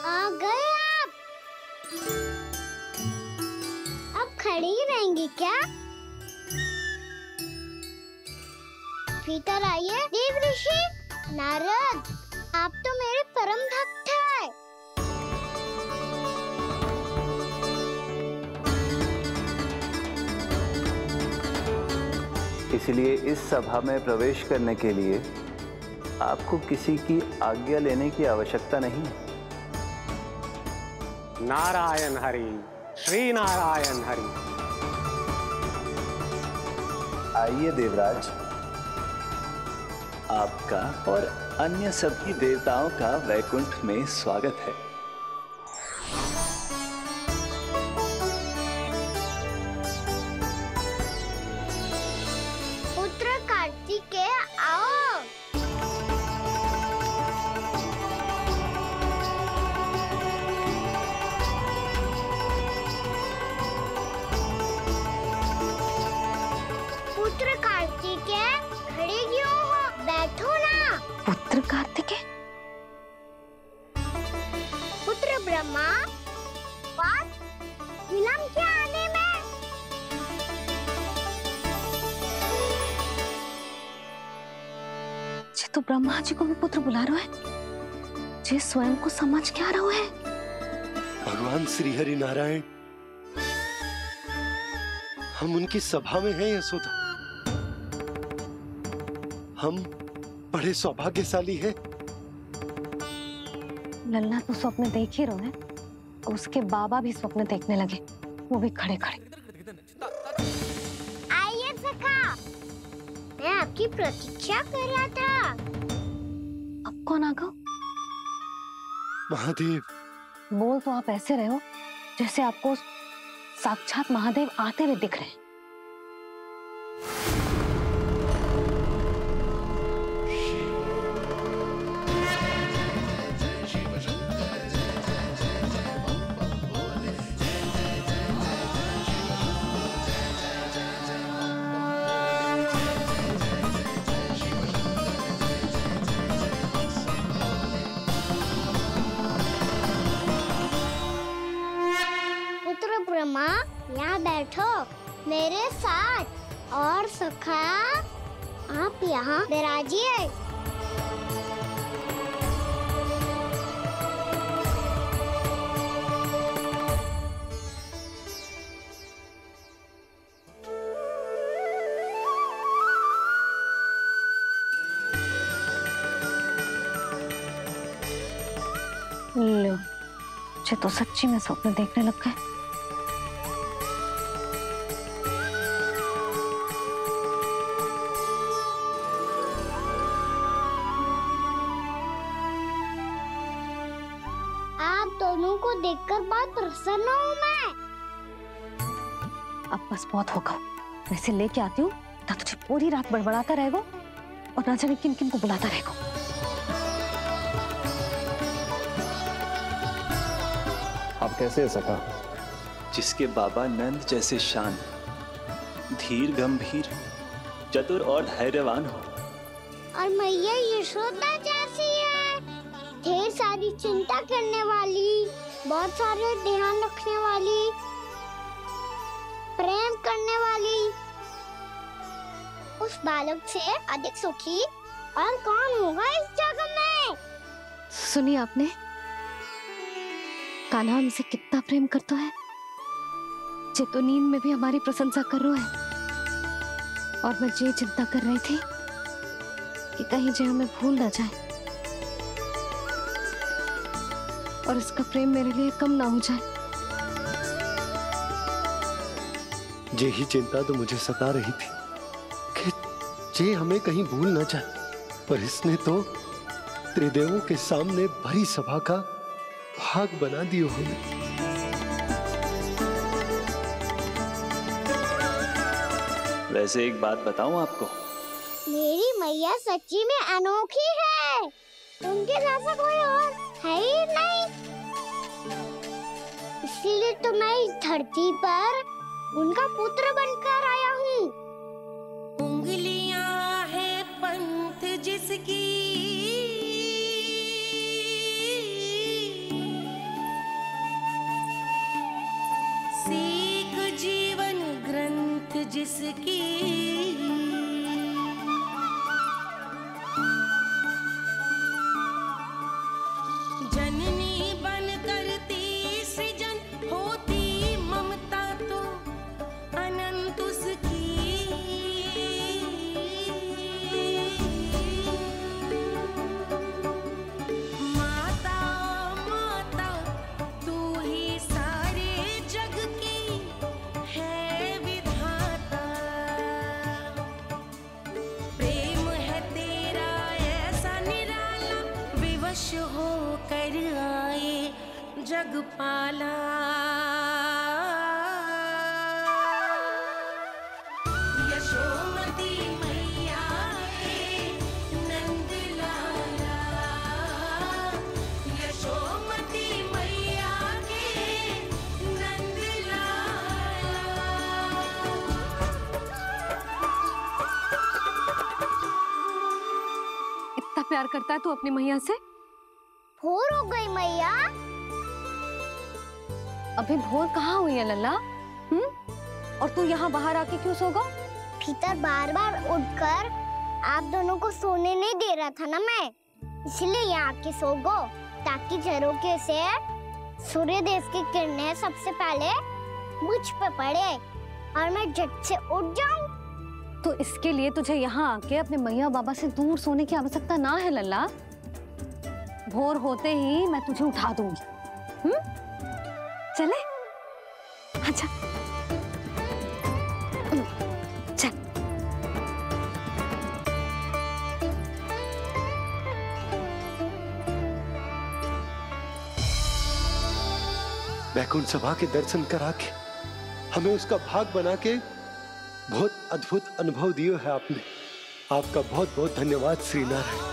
आ गए आप। अब खड़ी ही रहेंगी क्या? भीतर आइए। देव ऋषि नारद, आप तो मेरे परम भक्त हैं। इसलिए इस सभा में प्रवेश करने के लिए आपको किसी की आज्ञा लेने की आवश्यकता नहीं है। नारायण हरि, श्री नारायण हरि। आइए देवराज, आपका और अन्य सभी देवताओं का वैकुंठ में स्वागत है। पुत्र कार्तिकेय आओ। पुत्र कार्तिकेय खड़े क्यों हो? बैठो ना। पुत्र कार्तिकेय? पुत्र ब्रह्मा, बात विलंब क्या आने में? जे तो ब्रह्मा जी को भी पुत्र बुला रहा है, जे स्वयं को समझ क्या रहा है। भगवान श्री हरि नारायण, हम उनकी सभा में हैं यशोदा। हम बड़े सौभाग्यशाली हैं। लल्ला तो स्वप्न देख ही रहे हैं, उसके बाबा भी स्वप्न देखने लगे, वो भी खड़े खड़े। आइए सखा, मैं आपकी प्रतीक्षा कर रहा था। अब कौन आ गया? महादेव। बोल तो आप ऐसे रहे हो जैसे आपको साक्षात महादेव आते हुए दिख रहे हैं। ब्रह्मा, यहाँ बैठो मेरे साथ। और सखा, आप यहाँ विराजिए। लो, मुझे तो सच्ची में स्वप्न देखने लग गए। आप दोनों को देखकर बहुत प्रसन्न हूँ मैं। अब बस बहुत होगा, वैसे लेके आती हूँ ना, तुझे पूरी रात बड़बड़ाता रहेगा और ना जाने किन किन को बुलाता रहेगा। आप कैसे है सखा? जिसके बाबा नंद जैसे शांत, धीर गंभीर, चतुर और धैर्यवान हो, और मैया यशोदा जैसी है, ढेर सारी चिंता करने वाली, बहुत सारे ध्यान रखने वाली, प्रेम करने वाली। उस बालक से अधिक सुखी और कौन होगा इस जगत में? सुनिए आपने, कान्हा हमसे कितना प्रेम करता है, जे तो नींद में भी हमारी प्रशंसा कर रहा है। और मैं ये चिंता कर रही थी कि कहीं जे हमें भूल ना जाए और इसका प्रेम मेरे लिए कम ना हो जाए। यही चिंता तो मुझे सता रही थी कि जे हमें कहीं भूल न जाए, पर इसने तो त्रिदेवों के सामने भरी सभा का भाग बना दियो हमें। वैसे एक बात बताऊं आपको, मेरी मैया सच्ची में अनोखी है। उनके जैसा कोई और है ही नहीं। इसीलिए तो मैं इस धरती पर उनका पुत्र बनकर आया हूँ। उंगलियां है पंथ जिसकी, सीख जीवन ग्रंथ जिसकी, जननी बन करती सृजन होती ममता तो अनंत उसकी। माता माता तू ही सारे जग की है विधाता। प्रेम है तेरा ऐसा निराला, विवश हो कर आए जग पाला। यशोमती मैया के नंद लाला, यशोमती मैया के नंद लाला। इतना प्यार करता है तू अपनी मैया से? भोर हो गई मैया। अभी भोर कहाँ हुई है लल्ला? और तू यहाँ बाहर आके क्यों सो गया? भीतर बार बार उठकर आप दोनों को सोने नहीं दे रहा था ना मैं, इसलिए यहाँ आके सो गो, ताकि झरोखे से सूर्यदेव की किरणें सबसे पहले मुझ पे पड़े और मैं झट से उठ जाऊं। तो इसके लिए तुझे यहाँ आके अपने मैया बाबा से दूर सोने की आवश्यकता ना है लल्ला। भोर होते ही मैं तुझे उठा दूंगी। चले? अच्छा चल। वैकुंठ सभा के दर्शन करा के हमें उसका भाग बना के बहुत अद्भुत अनुभव दियो है आपने। आपका बहुत बहुत धन्यवाद श्रीनारायण।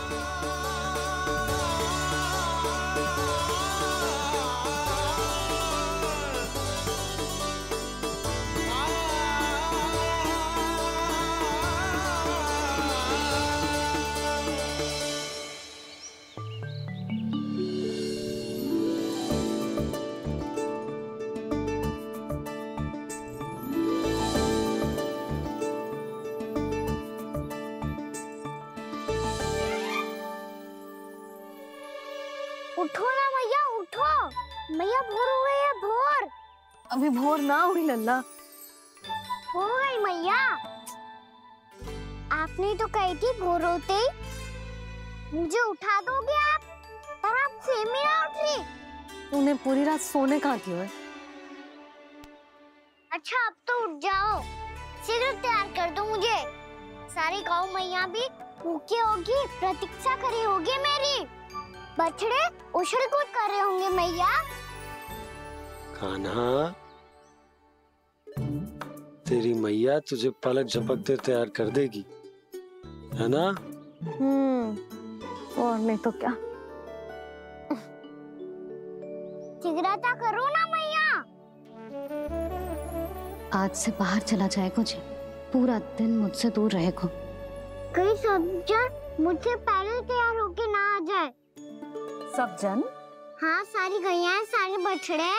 उठो ना मैया, उठो। मैया भोर हो गई है, भोर। अभी भोर ना हुई लल्ला। हो गई मैया। आपने तो कही थी भोर होते ही मुझे उठा दोगे आप, पर आप सेम ही ना उठ रही। तूने पूरी रात सोने कहाँ की है? अच्छा अब तो उठ जाओ, शीघ्र तैयार कर दो मुझे। सारी गाँव मैया भी भूखी होगी, प्रतीक्षा करी होगी मेरी। बछड़े उछल कूद कर रहे होंगे मैया। कान्हा, तेरी मैया तुझे पलक झपकते तैयार कर देगी, है ना? और नहीं तो क्या। शीघ्रता करो ना मैया। आज से बाहर चला जाएगा जी, पूरा दिन मुझसे दूर रहेगा। कहीं सब जन मुझसे पहले तैयार होके ना आ जाए। सब जन? हाँ, सारी गैया, सारे बछड़े,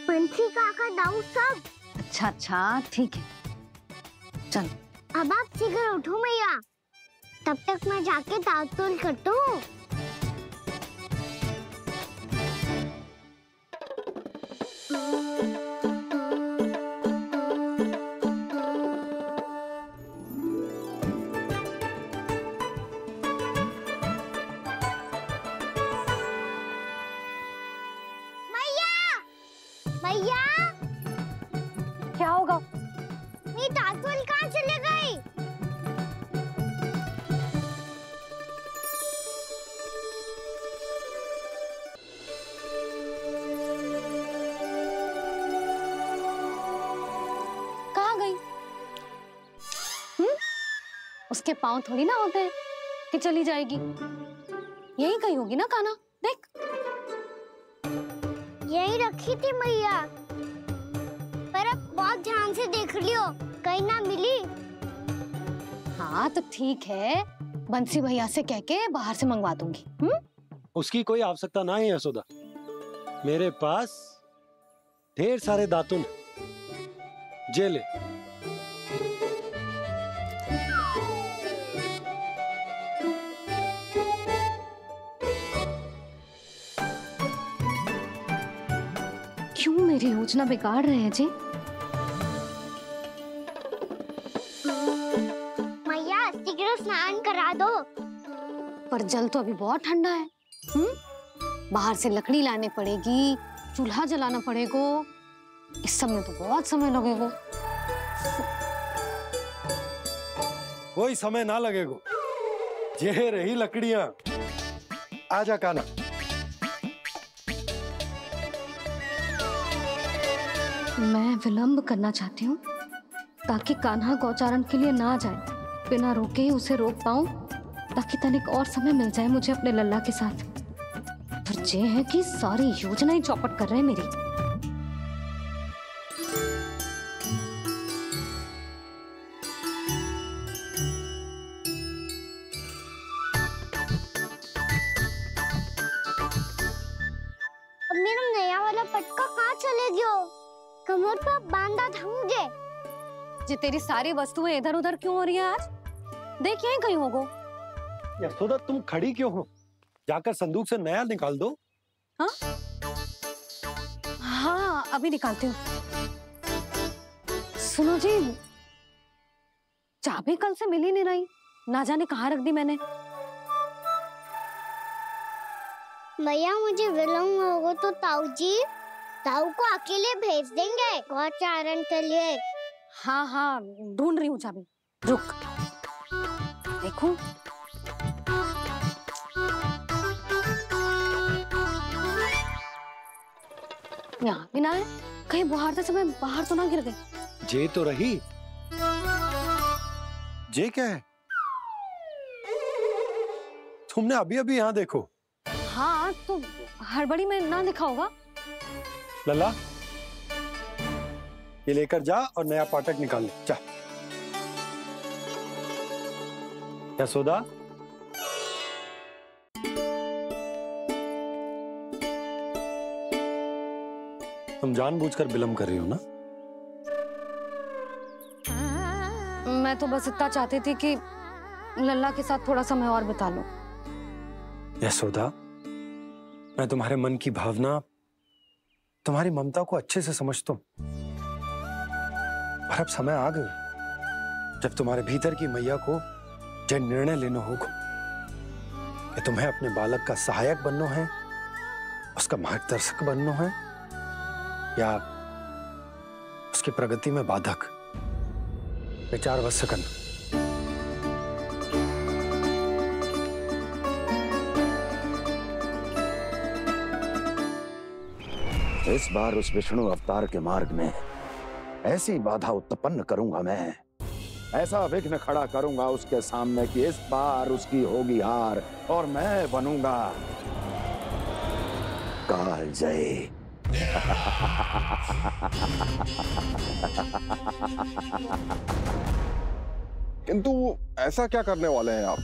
पंछी, काका, दाऊ सब। अच्छा अच्छा ठीक है, चल। अब आप शीघ्र उठो मैया, तब तक मैं जाके ताल-तोल करता हूँ। क्या होगा? दांत वाली कहाँ चले गई? कहाँ गई? उसके पाँव थोड़ी ना होते हैं कि चली जाएगी। यही कहीं होगी ना कान्हा, देख। यही रखी थी मैया, पर अब बहुत ध्यान से देख लियो, कहीं ना मिली। हाँ तो ठीक है, बंसी भैया से कह के बाहर से मंगवा दूंगी। उसकी कोई आवश्यकता ना है यशोदा, मेरे पास ढेर सारे दातुन, जे ले। क्यों मेरी योजना बिगाड़ रहे हैं जी? मैया शीघ्र स्नान करा दो। पर जल तो अभी बहुत ठंडा है। बाहर से लकड़ी लाने पड़ेगी, चूल्हा जलाना पड़ेगा। इस सब में तो बहुत समय लगेगा। कोई समय ना लगेगा, ये रही लकड़ियां। आजा कान्हा। मैं विलंब करना चाहती हूँ ताकि कान्हा गौचारण के लिए ना जाए। बिना रोके ही उसे रोक पाऊं, ताकि तनिक और समय मिल जाए मुझे अपने लल्ला के साथ। पर ये है कि सारी योजना ही चौपट कर रहे हैं मेरी। अब मेरा नया वाला पटका कहाँ चले गयो? कमर पर बांधा था मुझे। जी तेरी सारी वस्तुएं इधर उधर क्यों हो रही है आज? देख यहीं कहीं होगो। यशोदा तुम खड़ी क्यों हो? जाकर संदूक से नया निकाल दो। हाँ हाँ अभी निकालती हूँ। सुनो जी, चाबी कल से मिल ही नहीं रही, ना जाने कहाँ रख दी मैंने। भैया मुझे विलम्ब होगा तो ताऊ को अकेले भेज देंगे गौचारण के लिए। हाँ हाँ ढूंढ रही हूँ चाबी, रुक। देखूं। यहाँ भी ना है, कहीं बुहारते समय बाहर तो ना गिर गई। जे तो रही। जे क्या है? तुमने अभी अभी यहाँ देखो। हाँ तो हड़बड़ी में ना दिखा होगा। लल्ला ये लेकर जा और नया पाठक निकाल ले, जा। यशोदा तुम जानबूझकर विलंब कर रही हो ना? मैं तो बस इतना चाहती थी कि लल्ला के साथ थोड़ा समय और बिता लो। यशोदा मैं तुम्हारे मन की भावना, तुम्हारी ममता को अच्छे से समझता हूं, पर अब समय आ गया जब तुम्हारे भीतर की मैया को जो निर्णय लेना होगा कि तुम्हें अपने बालक का सहायक बनना है, उसका मार्गदर्शक बनना है, या उसकी प्रगति में बाधक। विचार अवश्य करना। इस बार उस विष्णु अवतार के मार्ग में ऐसी बाधा उत्पन्न करूंगा मैं, ऐसा विघ्न खड़ा करूंगा उसके सामने कि इस बार उसकी होगी हार और मैं बनूंगा कालजयी। किंतु ऐसा क्या करने वाले हैं आप?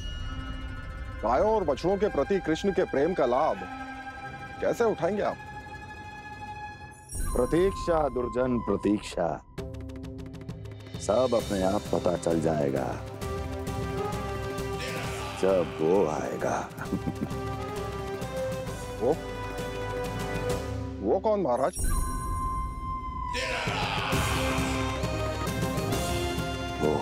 गायों और बछड़ों के प्रति कृष्ण के प्रेम का लाभ कैसे उठाएंगे आप? प्रतीक्षा दुर्जन प्रतीक्षा, सब अपने आप पता चल जाएगा जब वो आएगा। वो कौन महाराज? वो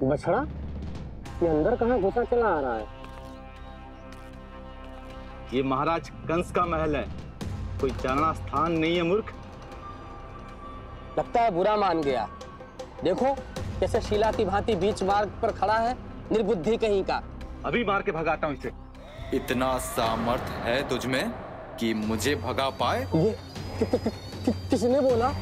बछड़ा ये अंदर कहाँ घुसा चला आ रहा है? ये महाराज कंस का महल है, कोई जाना स्थान नहीं है मूर्ख। लगता है बुरा मान गया। देखो कैसे शीला की भांति बीच मार्ग पर खड़ा है, निर्बुद्धि कहीं का। अभी मार के भगाता हूँ इसे। इतना सामर्थ है तुझमें कि मुझे भगा पाए? ये किसने बोला?